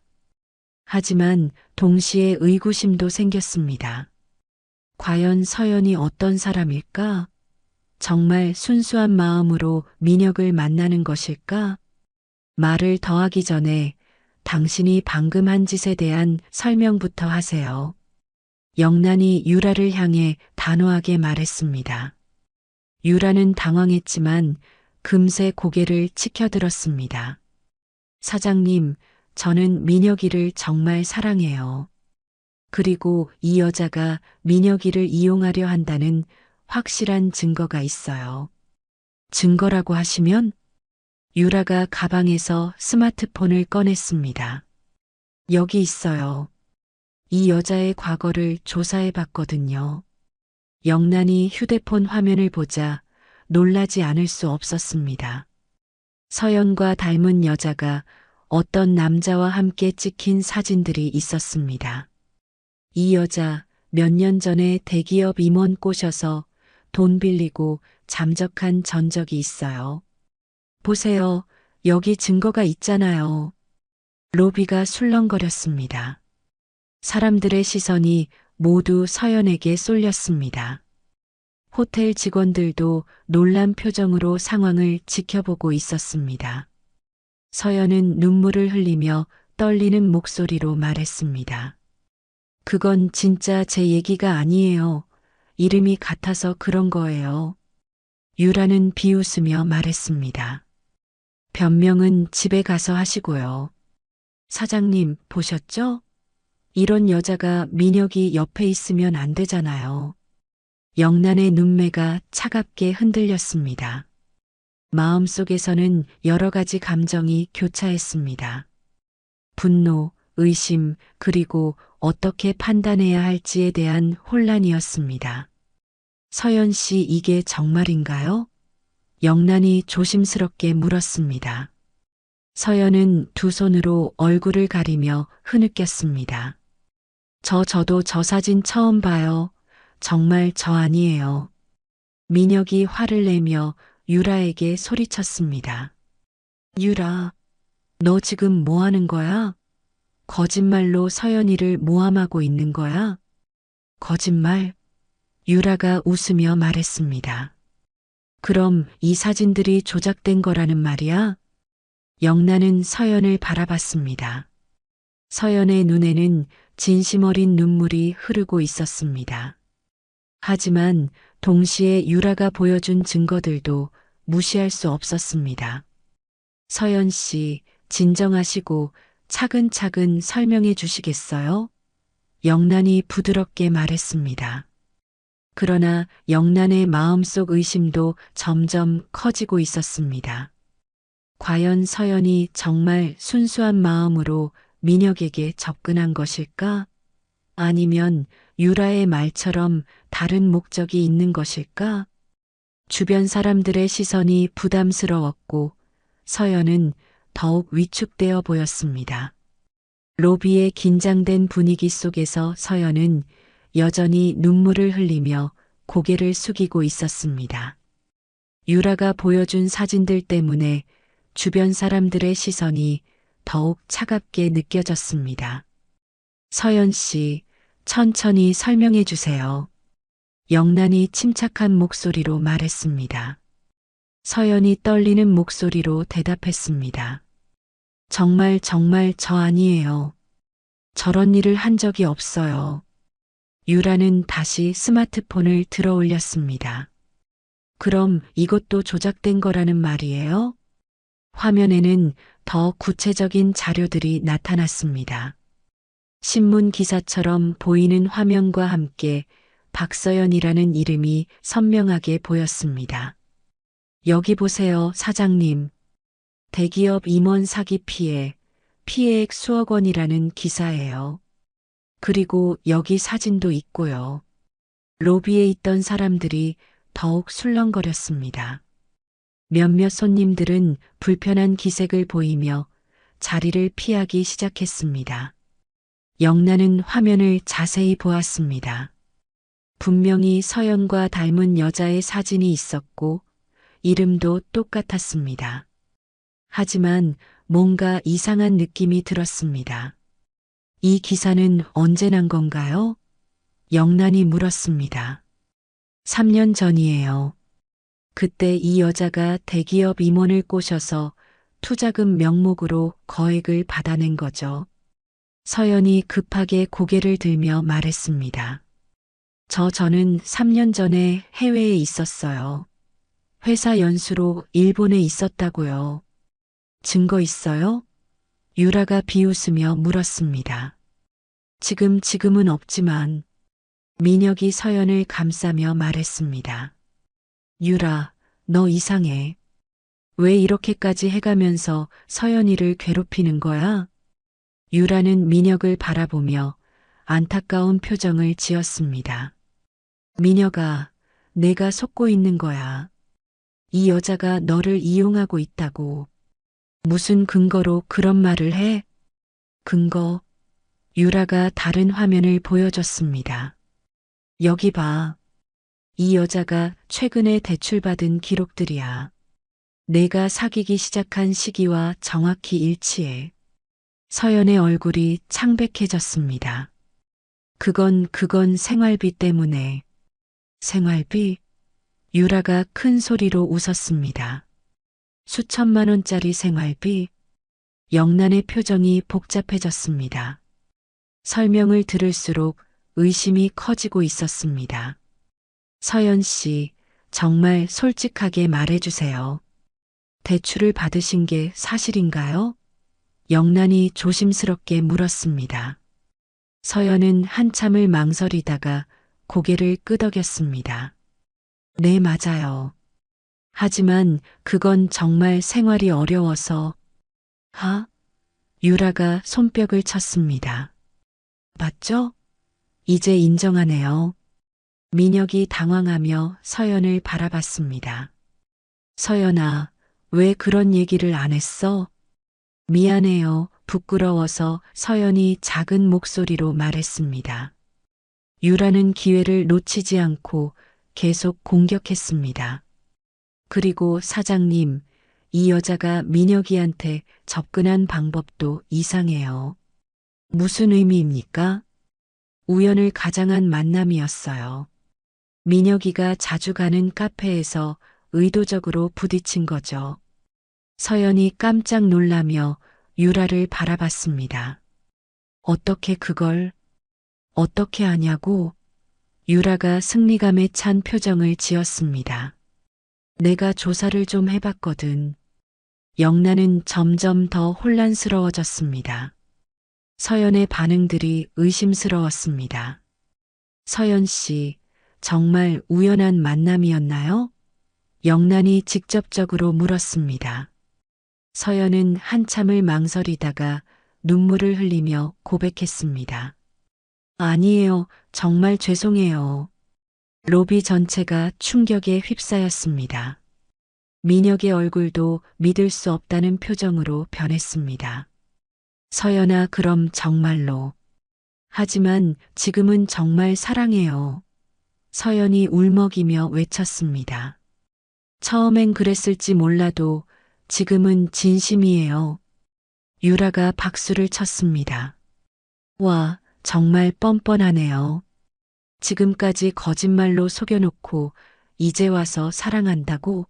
하지만 동시에 의구심도 생겼습니다. 과연 서연이 어떤 사람일까? 정말 순수한 마음으로 민혁을 만나는 것일까? 말을 더하기 전에 당신이 방금 한 짓에 대한 설명부터 하세요. 영란이 유라를 향해 단호하게 말했습니다. 유라는 당황했지만 금세 고개를 치켜들었습니다. 사장님, 저는 민혁이를 정말 사랑해요. 그리고 이 여자가 민혁이를 이용하려 한다는 확실한 증거가 있어요. 증거라고 하시면? 유라가 가방에서 스마트폰을 꺼냈습니다. 여기 있어요. 이 여자의 과거를 조사해 봤거든요. 영란이 휴대폰 화면을 보자 놀라지 않을 수 없었습니다. 서연과 닮은 여자가 어떤 남자와 함께 찍힌 사진들이 있었습니다. 이 여자 몇 년 전에 대기업 임원 꼬셔서 돈 빌리고 잠적한 전적이 있어요. 보세요. 여기 증거가 있잖아요. 로비가 술렁거렸습니다. 사람들의 시선이 모두 서연에게 쏠렸습니다. 호텔 직원들도 놀란 표정으로 상황을 지켜보고 있었습니다. 서연은 눈물을 흘리며 떨리는 목소리로 말했습니다. 그건 진짜 제 얘기가 아니에요. 이름이 같아서 그런 거예요. 유라는 비웃으며 말했습니다. 변명은 집에 가서 하시고요. 사장님, 보셨죠? 이런 여자가 민혁이 옆에 있으면 안 되잖아요. 영란의 눈매가 차갑게 흔들렸습니다. 마음속에서는 여러 가지 감정이 교차했습니다. 분노, 의심, 그리고 어떻게 판단해야 할지에 대한 혼란이었습니다. 서연 씨, 이게 정말인가요? 영란이 조심스럽게 물었습니다. 서연은 두 손으로 얼굴을 가리며 흐느꼈습니다. 저도 저 사진 처음 봐요. 정말 저 아니에요. 민혁이 화를 내며 유라에게 소리쳤습니다. 유라, 너 지금 뭐 하는 거야? 거짓말로 서연이를 모함하고 있는 거야? 거짓말? 유라가 웃으며 말했습니다. 그럼 이 사진들이 조작된 거라는 말이야? 영란은 서연을 바라봤습니다. 서연의 눈에는 진심 어린 눈물이 흐르고 있었습니다. 하지만 동시에 유라가 보여준 증거들도 무시할 수 없었습니다. 서연 씨, 진정하시고 차근차근 설명해 주시겠어요? 영란이 부드럽게 말했습니다. 그러나 영란의 마음속 의심도 점점 커지고 있었습니다. 과연 서연이 정말 순수한 마음으로 민혁에게 접근한 것일까? 아니면 유라의 말처럼 다른 목적이 있는 것일까? 주변 사람들의 시선이 부담스러웠고 서연은 더욱 위축되어 보였습니다. 로비의 긴장된 분위기 속에서 서연은 여전히 눈물을 흘리며 고개를 숙이고 있었습니다. 유라가 보여준 사진들 때문에 주변 사람들의 시선이 더욱 차갑게 느껴졌습니다. 서연 씨, 천천히 설명해 주세요. 영란이 침착한 목소리로 말했습니다. 서연이 떨리는 목소리로 대답했습니다. 정말 저 아니에요. 저런 일을 한 적이 없어요. 유라는 다시 스마트폰을 들어 올렸습니다. 그럼 이것도 조작된 거라는 말이에요? 화면에는 더 구체적인 자료들이 나타났습니다. 신문 기사처럼 보이는 화면과 함께 박서연이라는 이름이 선명하게 보였습니다. 여기 보세요, 사장님. 대기업 임원 사기 피해액 수억 원이라는 기사예요. 그리고 여기 사진도 있고요. 로비에 있던 사람들이 더욱 술렁거렸습니다. 몇몇 손님들은 불편한 기색을 보이며 자리를 피하기 시작했습니다. 영란은 화면을 자세히 보았습니다. 분명히 서연과 닮은 여자의 사진이 있었고 이름도 똑같았습니다. 하지만 뭔가 이상한 느낌이 들었습니다. 이 기사는 언제 난 건가요? 영란이 물었습니다. 3년 전이에요. 그때 이 여자가 대기업 임원을 꼬셔서 투자금 명목으로 거액을 받아낸 거죠. 서연이 급하게 고개를 들며 말했습니다. 저는 3년 전에 해외에 있었어요. 회사 연수로 일본에 있었다고요. 증거 있어요? 유라가 비웃으며 물었습니다. 지금은 없지만 민혁이 서연을 감싸며 말했습니다. 유라, 너 이상해. 왜 이렇게까지 해가면서 서연이를 괴롭히는 거야? 유라는 민혁을 바라보며 안타까운 표정을 지었습니다. 민혁아, 내가 속고 있는 거야. 이 여자가 너를 이용하고 있다고. 무슨 근거로 그런 말을 해? 근거. 유라가 다른 화면을 보여줬습니다. 여기 봐. 이 여자가 최근에 대출받은 기록들이야. 내가 사귀기 시작한 시기와 정확히 일치해. 서연의 얼굴이 창백해졌습니다. 그건 생활비 때문에. 생활비? 유라가 큰 소리로 웃었습니다. 수천만 원짜리 생활비? 영란의 표정이 복잡해졌습니다. 설명을 들을수록 의심이 커지고 있었습니다. 서연 씨, 정말 솔직하게 말해주세요. 대출을 받으신 게 사실인가요? 영란이 조심스럽게 물었습니다. 서연은 한참을 망설이다가 고개를 끄덕였습니다. 네, 맞아요. 하지만 그건 정말 생활이 어려워서. 유라가 손뼉을 쳤습니다. 맞죠? 이제 인정하네요. 민혁이 당황하며 서연을 바라봤습니다. 서연아, 왜 그런 얘기를 안 했어? 미안해요. 부끄러워서 서연이 작은 목소리로 말했습니다. 유라는 기회를 놓치지 않고 계속 공격했습니다. 그리고 사장님, 이 여자가 민혁이한테 접근한 방법도 이상해요. 무슨 의미입니까? 우연을 가장한 만남이었어요. 민혁이가 자주 가는 카페에서 의도적으로 부딪힌 거죠. 서연이 깜짝 놀라며 유라를 바라봤습니다. 어떻게 그걸, 어떻게 아냐고 유라가 승리감에 찬 표정을 지었습니다. 내가 조사를 좀 해봤거든. 영란은 점점 더 혼란스러워졌습니다. 서연의 반응들이 의심스러웠습니다. 서연 씨, 정말 우연한 만남이었나요? 영란이 직접적으로 물었습니다. 서연은 한참을 망설이다가 눈물을 흘리며 고백했습니다. 아니에요. 정말 죄송해요. 로비 전체가 충격에 휩싸였습니다. 민혁의 얼굴도 믿을 수 없다는 표정으로 변했습니다. 서연아, 그럼 정말로. 하지만 지금은 정말 사랑해요. 서연이 울먹이며 외쳤습니다. 처음엔 그랬을지 몰라도 지금은 진심이에요. 유라가 박수를 쳤습니다. 와, 정말 뻔뻔하네요. 지금까지 거짓말로 속여놓고 이제 와서 사랑한다고?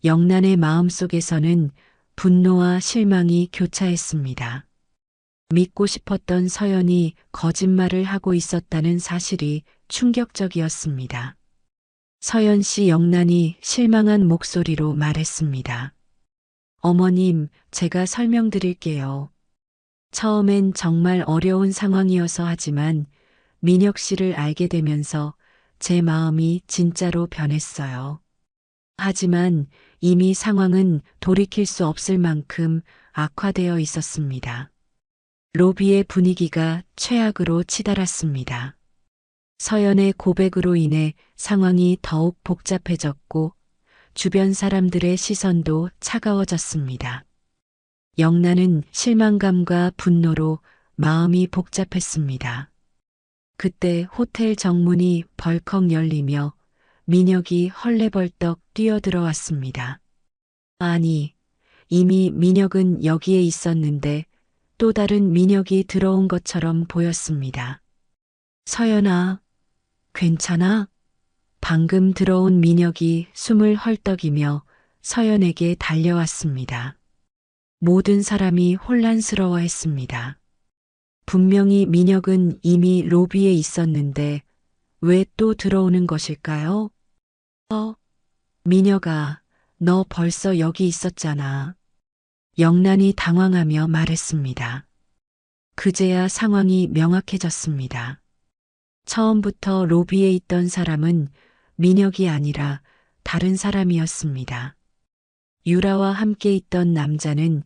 영란의 마음속에서는 분노와 실망이 교차했습니다. 믿고 싶었던 서연이 거짓말을 하고 있었다는 사실이 충격적이었습니다. 서연 씨, 영란이 실망한 목소리로 말했습니다. 어머님, 제가 설명드릴게요. 처음엔 정말 어려운 상황이어서 하지만 민혁 씨를 알게 되면서 제 마음이 진짜로 변했어요. 하지만 이미 상황은 돌이킬 수 없을 만큼 악화되어 있었습니다. 로비의 분위기가 최악으로 치달았습니다. 서연의 고백으로 인해 상황이 더욱 복잡해졌고 주변 사람들의 시선도 차가워졌습니다. 영란은 실망감과 분노로 마음이 복잡했습니다. 그때 호텔 정문이 벌컥 열리며 민혁이 헐레벌떡 뛰어들어왔습니다. 아니, 이미 민혁은 여기에 있었는데 또 다른 민혁이 들어온 것처럼 보였습니다. 서연아, 괜찮아? 방금 들어온 민혁이 숨을 헐떡이며 서연에게 달려왔습니다. 모든 사람이 혼란스러워했습니다. 분명히 민혁은 이미 로비에 있었는데 왜 또 들어오는 것일까요? 민혁아, 너 벌써 여기 있었잖아. 영란이 당황하며 말했습니다. 그제야 상황이 명확해졌습니다. 처음부터 로비에 있던 사람은 민혁이 아니라 다른 사람이었습니다. 유라와 함께 있던 남자는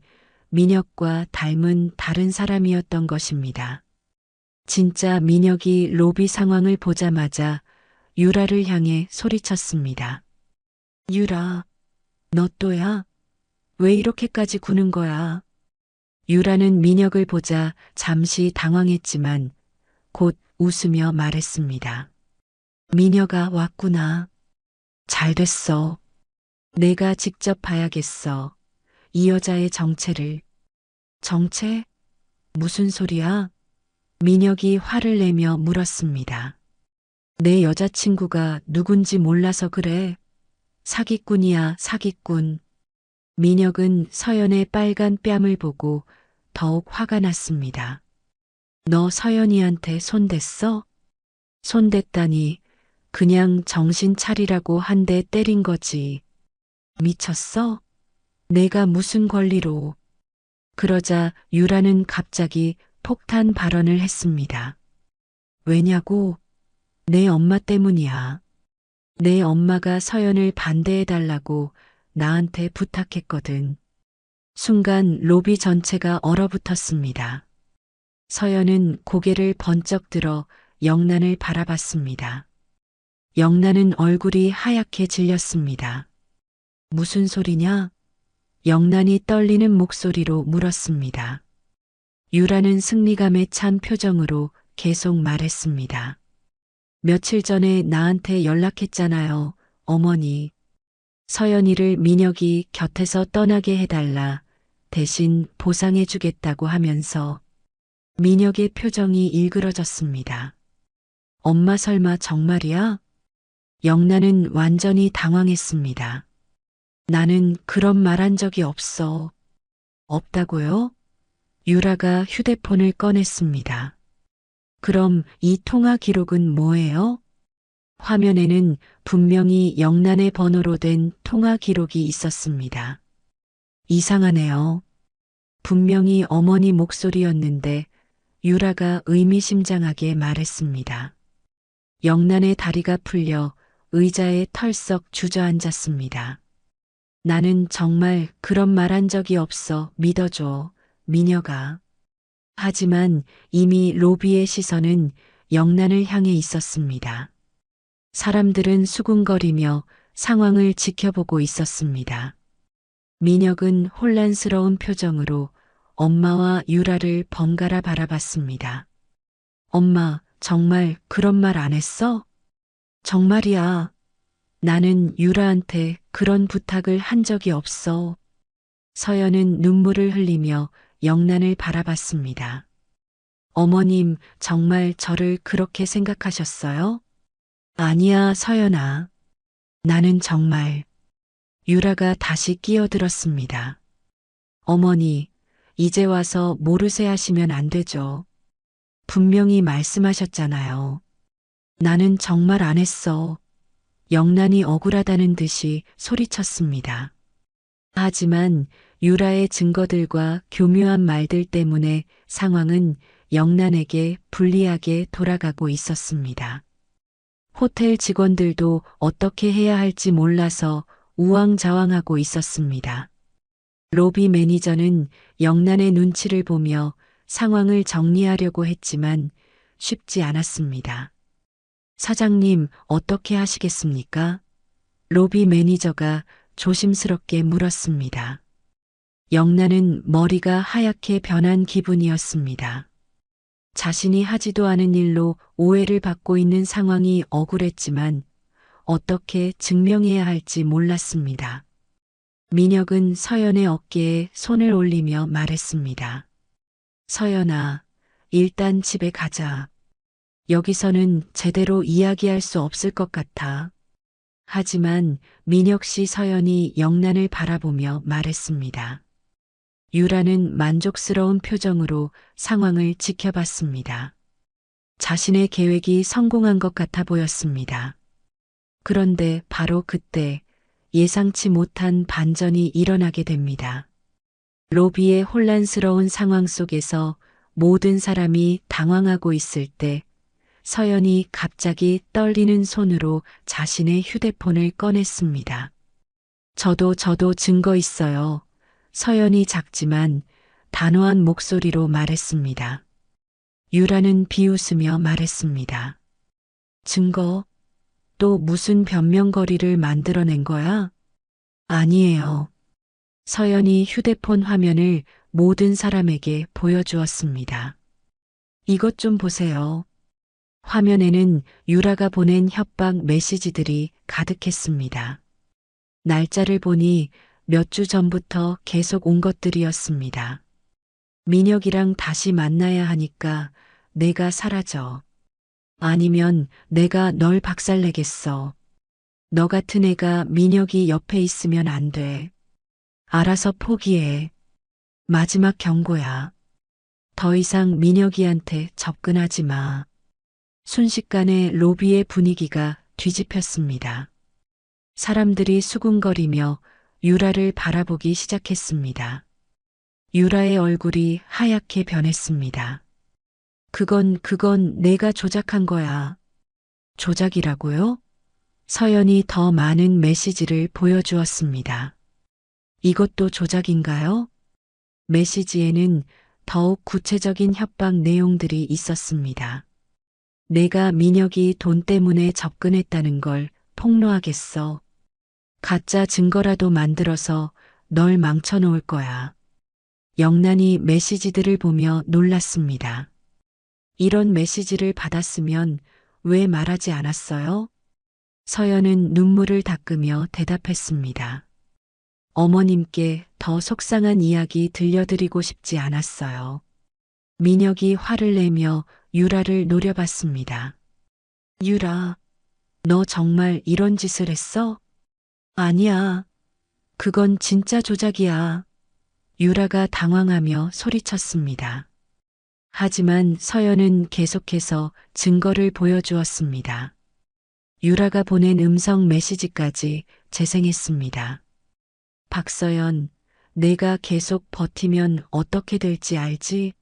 민혁과 닮은 다른 사람이었던 것입니다. 진짜 민혁이 로비 상황을 보자마자 유라를 향해 소리쳤습니다. 유라, 너 또야? 왜 이렇게까지 구는 거야? 유라는 민혁을 보자 잠시 당황했지만 곧 웃으며 말했습니다. 민혁아, 왔구나. 잘 됐어. 내가 직접 봐야겠어. 이 여자의 정체를. 정체? 무슨 소리야? 민혁이 화를 내며 물었습니다. 내 여자친구가 누군지 몰라서 그래. 사기꾼이야, 사기꾼. 민혁은 서연의 빨간 뺨을 보고 더욱 화가 났습니다. 너 서연이한테 손댔어? 손댔다니, 그냥 정신 차리라고 한 대 때린 거지. 미쳤어? 내가 무슨 권리로. 그러자 유라는 갑자기 폭탄 발언을 했습니다. 왜냐고? 내 엄마 때문이야. 내 엄마가 서연을 반대해달라고 나한테 부탁했거든. 순간 로비 전체가 얼어붙었습니다. 서연은 고개를 번쩍 들어 영란을 바라봤습니다. 영란은 얼굴이 하얗게 질렸습니다. 무슨 소리냐? 영란이 떨리는 목소리로 물었습니다. 유라는 승리감에 찬 표정으로 계속 말했습니다. 며칠 전에 나한테 연락했잖아요, 어머니. 서연이를 민혁이 곁에서 떠나게 해달라. 대신 보상해주겠다고 하면서. 민혁의 표정이 일그러졌습니다. 엄마 설마 정말이야? 영란은 완전히 당황했습니다. 나는 그런 말 한 적이 없어. 없다고요? 유라가 휴대폰을 꺼냈습니다. 그럼 이 통화 기록은 뭐예요? 화면에는 분명히 영란의 번호로 된 통화 기록이 있었습니다. 이상하네요. 분명히 어머니 목소리였는데 유라가 의미심장하게 말했습니다. 영란의 다리가 풀려 의자에 털썩 주저앉았습니다. 나는 정말 그런 말 한 적이 없어. 믿어줘, 미녀가. 하지만 이미 로비의 시선은 영란을 향해 있었습니다. 사람들은 수군거리며 상황을 지켜보고 있었습니다. 민혁은 혼란스러운 표정으로 엄마와 유라를 번갈아 바라봤습니다. 엄마, 정말 그런 말 안 했어? 정말이야. 나는 유라한테 그런 부탁을 한 적이 없어. 서연은 눈물을 흘리며 영란을 바라봤습니다. 어머님, 정말 저를 그렇게 생각하셨어요? 아니야, 서연아. 나는 정말. 유라가 다시 끼어들었습니다. 어머니, 이제 와서 모르쇠 하시면 안 되죠. 분명히 말씀하셨잖아요. 나는 정말 안 했어. 영란이 억울하다는 듯이 소리쳤습니다. 하지만 유라의 증거들과 교묘한 말들 때문에 상황은 영란에게 불리하게 돌아가고 있었습니다. 호텔 직원들도 어떻게 해야 할지 몰라서 우왕좌왕하고 있었습니다. 로비 매니저는 영란의 눈치를 보며 상황을 정리하려고 했지만 쉽지 않았습니다. 사장님, 어떻게 하시겠습니까? 로비 매니저가 조심스럽게 물었습니다. 영란은 머리가 하얗게 변한 기분이었습니다. 자신이 하지도 않은 일로 오해를 받고 있는 상황이 억울했지만 어떻게 증명해야 할지 몰랐습니다. 민혁은 서연의 어깨에 손을 올리며 말했습니다. 서연아, 일단 집에 가자. 여기서는 제대로 이야기할 수 없을 것 같아. 하지만 민혁 씨 서연이 영란을 바라보며 말했습니다. 유라는 만족스러운 표정으로 상황을 지켜봤습니다. 자신의 계획이 성공한 것 같아 보였습니다. 그런데 바로 그때 예상치 못한 반전이 일어나게 됩니다. 로비의 혼란스러운 상황 속에서 모든 사람이 당황하고 있을 때 서연이 갑자기 떨리는 손으로 자신의 휴대폰을 꺼냈습니다. 저도 증거 있어요. 서연이 작지만 단호한 목소리로 말했습니다. 유라는 비웃으며 말했습니다. 증거? 또 무슨 변명거리를 만들어낸 거야? 아니에요. 서연이 휴대폰 화면을 모든 사람에게 보여주었습니다. 이것 좀 보세요. 화면에는 유라가 보낸 협박 메시지들이 가득했습니다. 날짜를 보니 몇 주 전부터 계속 온 것들이었습니다. 민혁이랑 다시 만나야 하니까 내가 사라져. 아니면 내가 널 박살내겠어. 너 같은 애가 민혁이 옆에 있으면 안 돼. 알아서 포기해. 마지막 경고야. 더 이상 민혁이한테 접근하지 마. 순식간에 로비의 분위기가 뒤집혔습니다. 사람들이 수군거리며 유라를 바라보기 시작했습니다. 유라의 얼굴이 하얗게 변했습니다. 그건 내가 조작한 거야. 조작이라고요? 서연이 더 많은 메시지를 보여주었습니다. 이것도 조작인가요? 메시지에는 더욱 구체적인 협박 내용들이 있었습니다. 내가 민혁이 돈 때문에 접근했다는 걸 폭로하겠어. 가짜 증거라도 만들어서 널 망쳐놓을 거야. 영란이 메시지들을 보며 놀랐습니다. 이런 메시지를 받았으면 왜 말하지 않았어요? 서연은 눈물을 닦으며 대답했습니다. 어머님께 더 속상한 이야기 들려드리고 싶지 않았어요. 민혁이 화를 내며 유라를 노려봤습니다. 유라, 너 정말 이런 짓을 했어? 아니야. 그건 진짜 조작이야. 유라가 당황하며 소리쳤습니다. 하지만 서연은 계속해서 증거를 보여주었습니다. 유라가 보낸 음성 메시지까지 재생했습니다. 박서연, 내가 계속 버티면 어떻게 될지 알지?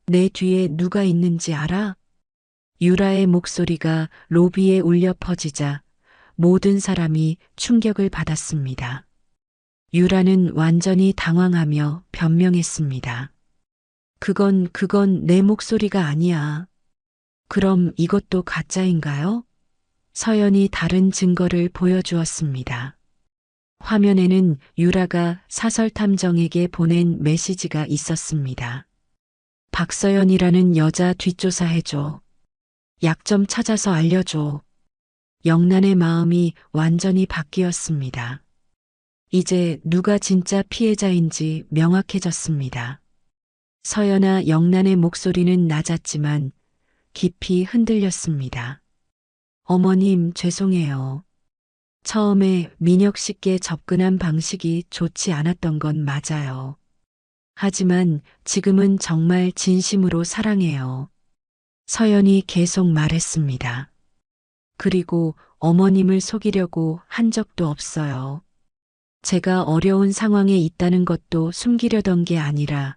내 뒤에 누가 있는지 알아? 유라의 목소리가 로비에 울려 퍼지자 모든 사람이 충격을 받았습니다. 유라는 완전히 당황하며 변명했습니다. 그건 내 목소리가 아니야. 그럼 이것도 가짜인가요? 서연이 다른 증거를 보여주었습니다. 화면에는 유라가 사설탐정에게 보낸 메시지가 있었습니다. 박서연이라는 여자 뒷조사해줘. 약점 찾아서 알려줘. 영란의 마음이 완전히 바뀌었습니다. 이제 누가 진짜 피해자인지 명확해졌습니다. 서연아, 영란의 목소리는 낮았지만 깊이 흔들렸습니다. 어머님, 죄송해요. 처음에 민혁 씨께 접근한 방식이 좋지 않았던 건 맞아요. 하지만 지금은 정말 진심으로 사랑해요. 서연이 계속 말했습니다. 그리고 어머님을 속이려고 한 적도 없어요. 제가 어려운 상황에 있다는 것도 숨기려던 게 아니라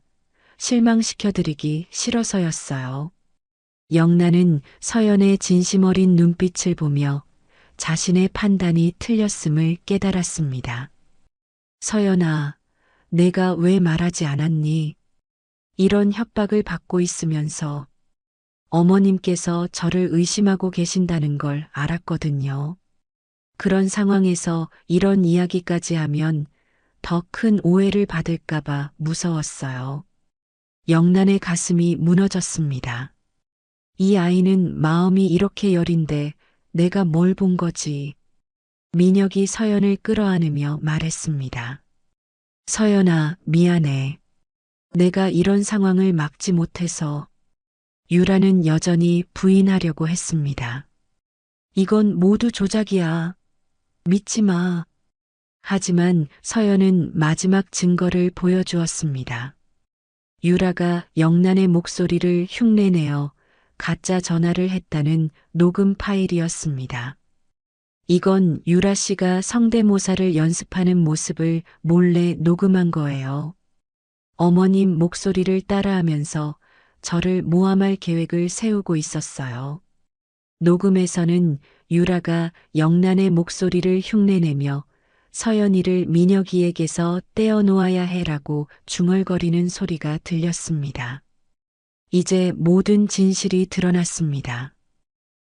실망시켜드리기 싫어서였어요. 영란은 서연의 진심 어린 눈빛을 보며 자신의 판단이 틀렸음을 깨달았습니다. 서연아, 내가 왜 말하지 않았니? 이런 협박을 받고 있으면서 어머님께서 저를 의심하고 계신다는 걸 알았거든요. 그런 상황에서 이런 이야기까지 하면 더 큰 오해를 받을까봐 무서웠어요. 영란의 가슴이 무너졌습니다. 이 아이는 마음이 이렇게 여린데 내가 뭘 본 거지? 민혁이 서연을 끌어안으며 말했습니다. 서연아, 미안해. 내가 이런 상황을 막지 못해서. 유라는 여전히 부인하려고 했습니다. 이건 모두 조작이야. 믿지 마. 하지만 서연은 마지막 증거를 보여주었습니다. 유라가 영란의 목소리를 흉내내어 가짜 전화를 했다는 녹음 파일이었습니다. 이건 유라 씨가 성대모사를 연습하는 모습을 몰래 녹음한 거예요. 어머님 목소리를 따라하면서 저를 모함할 계획을 세우고 있었어요. 녹음에서는 유라가 영란의 목소리를 흉내내며 서연이를 민혁이에게서 떼어놓아야 해라고 중얼거리는 소리가 들렸습니다. 이제 모든 진실이 드러났습니다.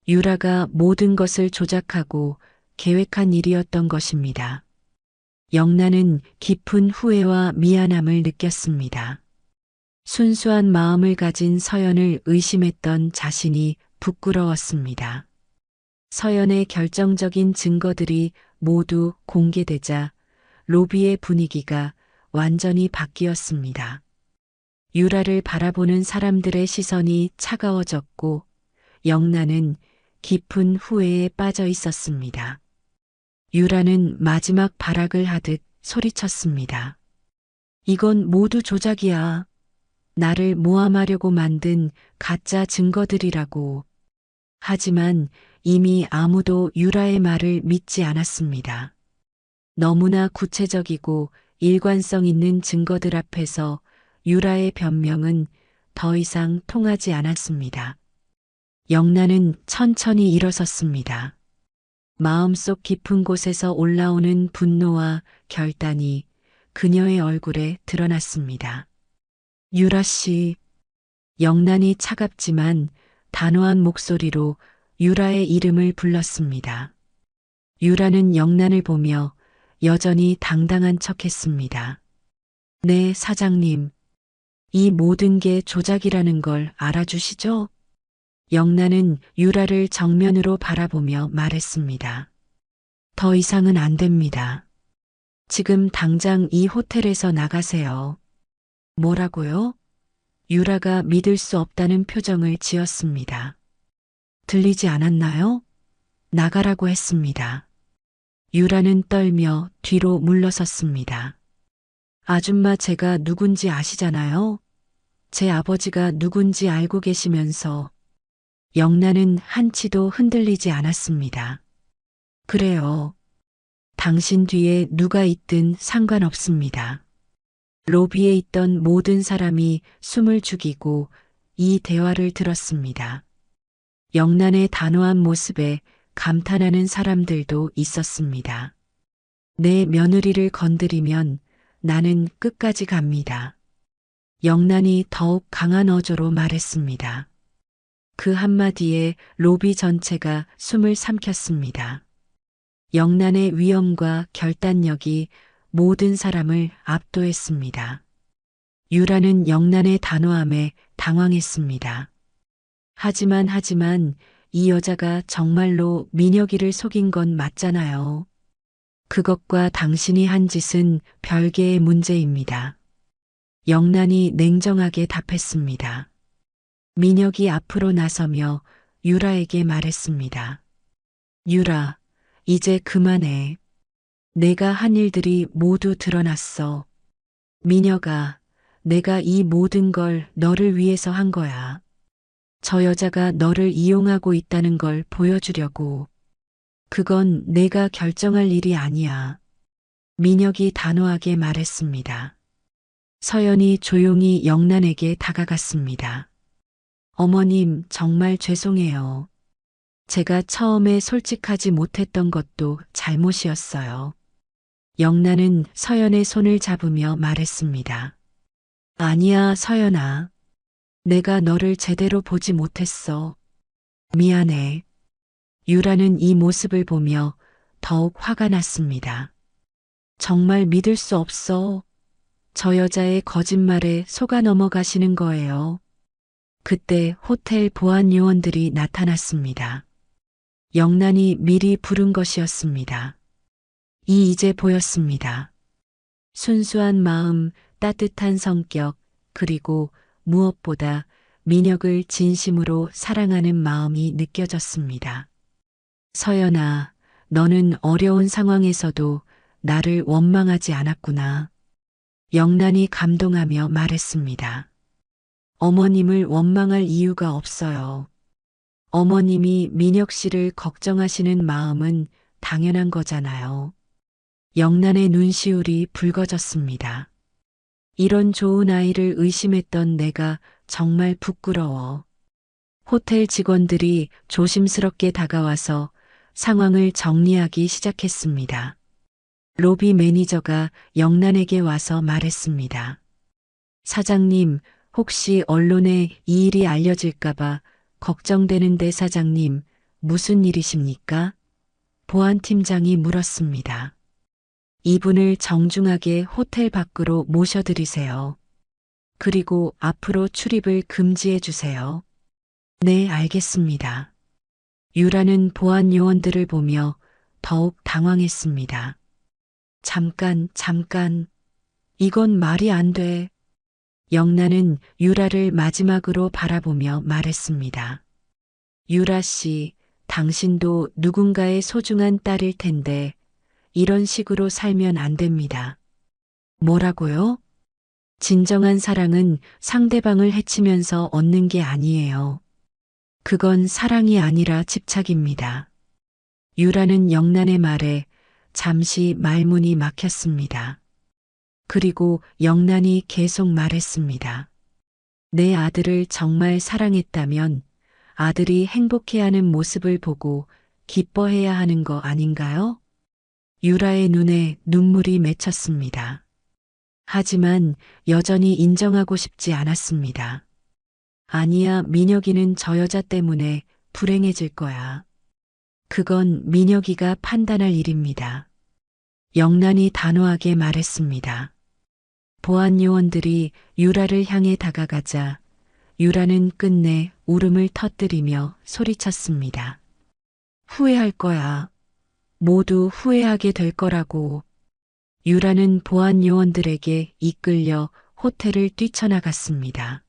유라가 모든 것을 조작하고 계획한 일이었던 것입니다. 영란은 깊은 후회와 미안함을 느꼈습니다. 순수한 마음을 가진 서연을 의심했던 자신이 부끄러웠습니다. 서연의 결정적인 증거들이 모두 공개되자 로비의 분위기가 완전히 바뀌었습니다. 유라를 바라보는 사람들의 시선이 차가워졌고 영란은 깊은 후회에 빠져 있었습니다. 유라는 마지막 발악을 하듯 소리쳤습니다. 이건 모두 조작이야. 나를 모함하려고 만든 가짜 증거들이라고. 하지만 이미 아무도 유라의 말을 믿지 않았습니다. 너무나 구체적이고 일관성 있는 증거들 앞에서 유라의 변명은 더 이상 통하지 않았습니다. 영란은 천천히 일어섰습니다. 마음속 깊은 곳에서 올라오는 분노와 결단이 그녀의 얼굴에 드러났습니다. 유라 씨, 영란이 차갑지만 단호한 목소리로 유라의 이름을 불렀습니다. 유라는 영란을 보며 여전히 당당한 척했습니다. 네, 사장님. 이 모든 게 조작이라는 걸 알아주시죠? 영란은 유라를 정면으로 바라보며 말했습니다. 더 이상은 안 됩니다. 지금 당장 이 호텔에서 나가세요. 뭐라고요? 유라가 믿을 수 없다는 표정을 지었습니다. 들리지 않았나요? 나가라고 했습니다. 유라는 떨며 뒤로 물러섰습니다. 아줌마 제가 누군지 아시잖아요? 제 아버지가 누군지 알고 계시면서 영란은 한치도 흔들리지 않았습니다. 그래요. 당신 뒤에 누가 있든 상관없습니다. 로비에 있던 모든 사람이 숨을 죽이고 이 대화를 들었습니다. 영란의 단호한 모습에 감탄하는 사람들도 있었습니다. 내 며느리를 건드리면 나는 끝까지 갑니다. 영란이 더욱 강한 어조로 말했습니다. 그 한마디에 로비 전체가 숨을 삼켰습니다. 영란의 위엄과 결단력이 모든 사람을 압도했습니다. 유라는 영란의 단호함에 당황했습니다. 하지만 이 여자가 정말로 민혁이를 속인 건 맞잖아요. 그것과 당신이 한 짓은 별개의 문제입니다. 영란이 냉정하게 답했습니다. 민혁이 앞으로 나서며 유라에게 말했습니다. 유라, 이제 그만해. 내가 한 일들이 모두 드러났어. 민혁아, 내가 이 모든 걸 너를 위해서 한 거야. 저 여자가 너를 이용하고 있다는 걸 보여주려고. 그건 내가 결정할 일이 아니야. 민혁이 단호하게 말했습니다. 서연이 조용히 영란에게 다가갔습니다. 어머님, 정말 죄송해요. 제가 처음에 솔직하지 못했던 것도 잘못이었어요. 영란은 서연의 손을 잡으며 말했습니다. 아니야, 서연아. 내가 너를 제대로 보지 못했어. 미안해. 유라는 이 모습을 보며 더욱 화가 났습니다. 정말 믿을 수 없어. 저 여자의 거짓말에 속아 넘어가시는 거예요. 그때 호텔 보안 요원들이 나타났습니다. 영란이 미리 부른 것이었습니다. 이제 보였습니다. 순수한 마음, 따뜻한 성격, 그리고 무엇보다 민혁을 진심으로 사랑하는 마음이 느껴졌습니다. 서연아, 너는 어려운 상황에서도 나를 원망하지 않았구나. 영란이 감동하며 말했습니다. 어머님을 원망할 이유가 없어요. 어머님이 민혁 씨를 걱정하시는 마음은 당연한 거잖아요. 영란의 눈시울이 붉어졌습니다. 이런 좋은 아이를 의심했던 내가 정말 부끄러워. 호텔 직원들이 조심스럽게 다가와서 상황을 정리하기 시작했습니다. 로비 매니저가 영란에게 와서 말했습니다. 사장님, 혹시 언론에 이 일이 알려질까봐 걱정되는데 사장님, 무슨 일이십니까? 보안팀장이 물었습니다. 이분을 정중하게 호텔 밖으로 모셔드리세요. 그리고 앞으로 출입을 금지해 주세요. 네, 알겠습니다. 유라는 보안 요원들을 보며 더욱 당황했습니다. 잠깐. 이건 말이 안 돼. 영란은 유라를 마지막으로 바라보며 말했습니다. 유라 씨, 당신도 누군가의 소중한 딸일 텐데 이런 식으로 살면 안 됩니다. 뭐라고요? 진정한 사랑은 상대방을 해치면서 얻는 게 아니에요. 그건 사랑이 아니라 집착입니다. 유라는 영란의 말에 잠시 말문이 막혔습니다. 그리고 영란이 계속 말했습니다. 내 아들을 정말 사랑했다면 아들이 행복해하는 모습을 보고 기뻐해야 하는 거 아닌가요? 유라의 눈에 눈물이 맺혔습니다. 하지만 여전히 인정하고 싶지 않았습니다. 아니야, 민혁이는 저 여자 때문에 불행해질 거야. 그건 민혁이가 판단할 일입니다. 영란이 단호하게 말했습니다. 보안 요원들이 유라를 향해 다가가자 유라는 끝내 울음을 터뜨리며 소리쳤습니다. 후회할 거야. 모두 후회하게 될 거라고. 유라는 보안 요원들에게 이끌려 호텔을 뛰쳐나갔습니다.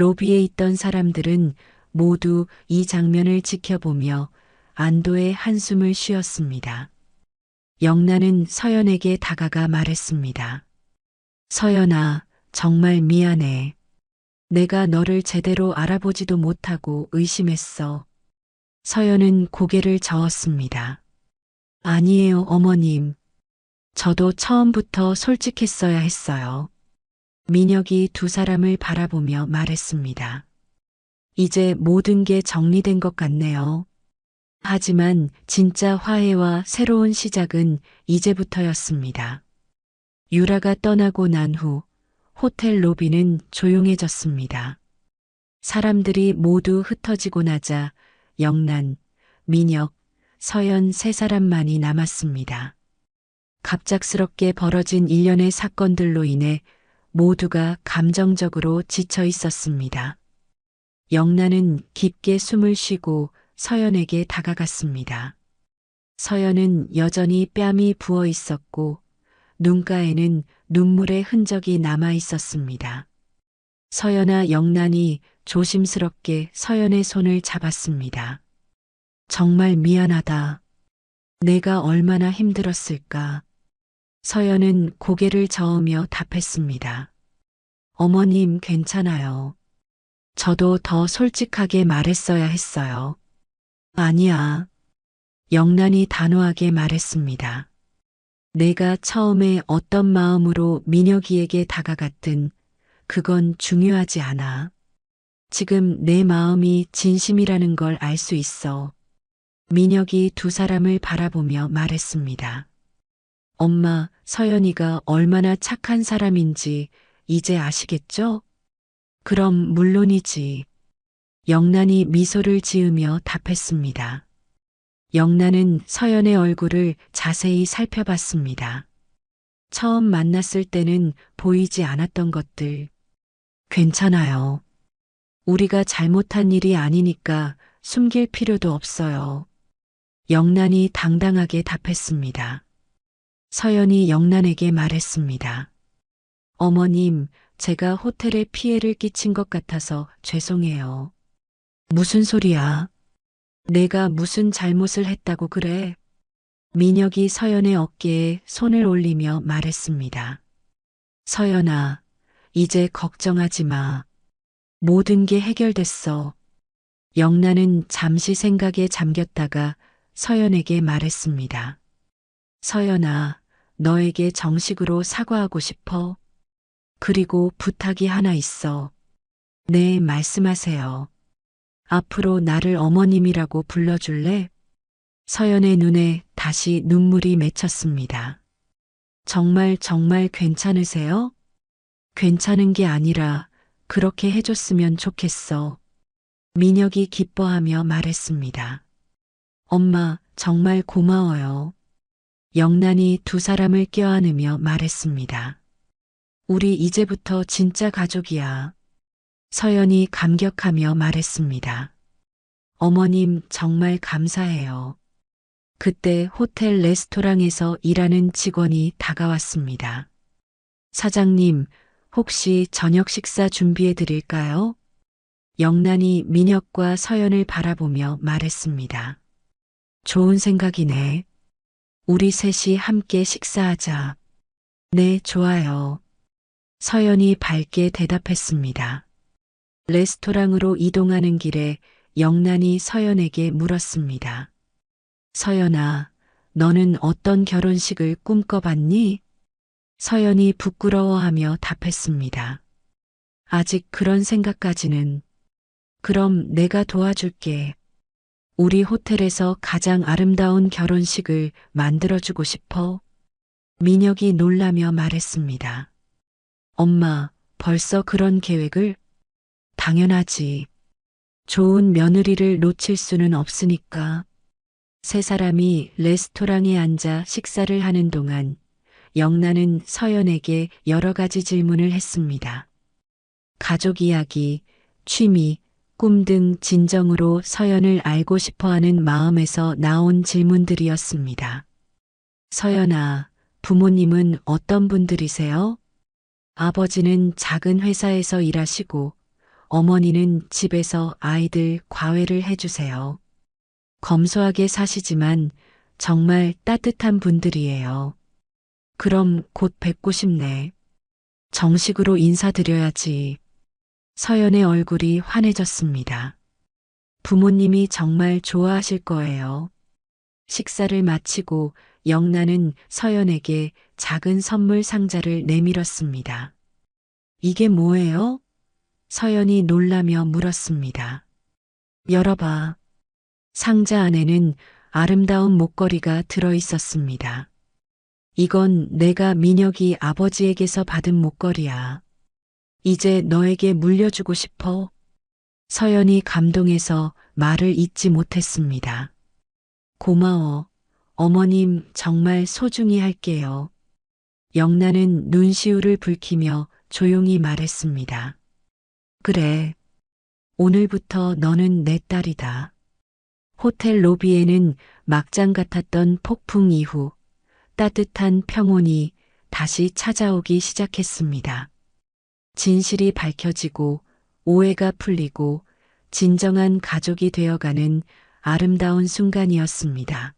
로비에 있던 사람들은 모두 이 장면을 지켜보며 안도의 한숨을 쉬었습니다. 영란은 서연에게 다가가 말했습니다. 서연아, 정말 미안해. 내가 너를 제대로 알아보지도 못하고 의심했어. 서연은 고개를 저었습니다. 아니에요, 어머님. 저도 처음부터 솔직했어야 했어요. 민혁이 두 사람을 바라보며 말했습니다. 이제 모든 게 정리된 것 같네요. 하지만 진짜 화해와 새로운 시작은 이제부터였습니다. 유라가 떠나고 난 후 호텔 로비는 조용해졌습니다. 사람들이 모두 흩어지고 나자 영란, 민혁, 서연 세 사람만이 남았습니다. 갑작스럽게 벌어진 일련의 사건들로 인해 모두가 감정적으로 지쳐 있었습니다. 영란은 깊게 숨을 쉬고 서연에게 다가갔습니다. 서연은 여전히 뺨이 부어 있었고 눈가에는 눈물의 흔적이 남아 있었습니다. 서연아, 영란이 조심스럽게 서연의 손을 잡았습니다. 정말 미안하다. 내가 얼마나 힘들었을까. 서연은 고개를 저으며 답했습니다. 어머님, 괜찮아요. 저도 더 솔직하게 말했어야 했어요. 아니야. 영란이 단호하게 말했습니다. 내가 처음에 어떤 마음으로 민혁이에게 다가갔든 그건 중요하지 않아. 지금 내 마음이 진심이라는 걸 알 수 있어. 민혁이 두 사람을 바라보며 말했습니다. 엄마, 서연이가 얼마나 착한 사람인지 이제 아시겠죠? 그럼 물론이지. 영란이 미소를 지으며 답했습니다. 영란은 서연의 얼굴을 자세히 살펴봤습니다. 처음 만났을 때는 보이지 않았던 것들. 괜찮아요. 우리가 잘못한 일이 아니니까 숨길 필요도 없어요. 영란이 당당하게 답했습니다. 서연이 영란에게 말했습니다. 어머님, 제가 호텔에 피해를 끼친 것 같아서 죄송해요. 무슨 소리야? 내가 무슨 잘못을 했다고 그래? 민혁이 서연의 어깨에 손을 올리며 말했습니다. 서연아, 이제 걱정하지 마. 모든 게 해결됐어. 영란은 잠시 생각에 잠겼다가 서연에게 말했습니다. 서연아, 너에게 정식으로 사과하고 싶어. 그리고 부탁이 하나 있어. 네, 말씀하세요. 앞으로 나를 어머님이라고 불러줄래? 서연의 눈에 다시 눈물이 맺혔습니다. 정말 괜찮으세요? 괜찮은 게 아니라 그렇게 해줬으면 좋겠어. 민혁이 기뻐하며 말했습니다. 엄마, 정말 고마워요. 영란이 두 사람을 껴안으며 말했습니다. 우리 이제부터 진짜 가족이야. 서연이 감격하며 말했습니다. 어머님, 정말 감사해요. 그때 호텔 레스토랑에서 일하는 직원이 다가왔습니다. 사장님, 혹시 저녁 식사 준비해 드릴까요? 영란이 민혁과 서연을 바라보며 말했습니다. 좋은 생각이네. 우리 셋이 함께 식사하자. 네, 좋아요. 서연이 밝게 대답했습니다. 레스토랑으로 이동하는 길에 영란이 서연에게 물었습니다. 서연아, 너는 어떤 결혼식을 꿈꿔봤니? 서연이 부끄러워하며 답했습니다. 아직 그런 생각까지는. 그럼 내가 도와줄게. 우리 호텔에서 가장 아름다운 결혼식을 만들어주고 싶어. 민혁이 놀라며 말했습니다. 엄마, 벌써 그런 계획을? 당연하지. 좋은 며느리를 놓칠 수는 없으니까. 세 사람이 레스토랑에 앉아 식사를 하는 동안 영란은 서연에게 여러 가지 질문을 했습니다. 가족 이야기, 취미, 꿈 등 진정으로 서연을 알고 싶어하는 마음에서 나온 질문들이었습니다. 서연아, 부모님은 어떤 분들이세요? 아버지는 작은 회사에서 일하시고 어머니는 집에서 아이들 과외를 해주세요. 검소하게 사시지만 정말 따뜻한 분들이에요. 그럼 곧 뵙고 싶네. 정식으로 인사드려야지. 서연의 얼굴이 환해졌습니다. 부모님이 정말 좋아하실 거예요. 식사를 마치고 영란은 서연에게 작은 선물 상자를 내밀었습니다. 이게 뭐예요? 서연이 놀라며 물었습니다. 열어봐. 상자 안에는 아름다운 목걸이가 들어 있었습니다. 이건 내가 민혁이 아버지에게서 받은 목걸이야. 이제 너에게 물려주고 싶어. 서연이 감동해서 말을 잇지 못했습니다. 고마워. 어머님 정말 소중히 할게요. 영란은 눈시울을 붉히며 조용히 말했습니다. 그래. 오늘부터 너는 내 딸이다. 호텔 로비에는 막장 같았던 폭풍 이후 따뜻한 평온이 다시 찾아오기 시작했습니다. 진실이 밝혀지고 오해가 풀리고 진정한 가족이 되어가는 아름다운 순간이었습니다.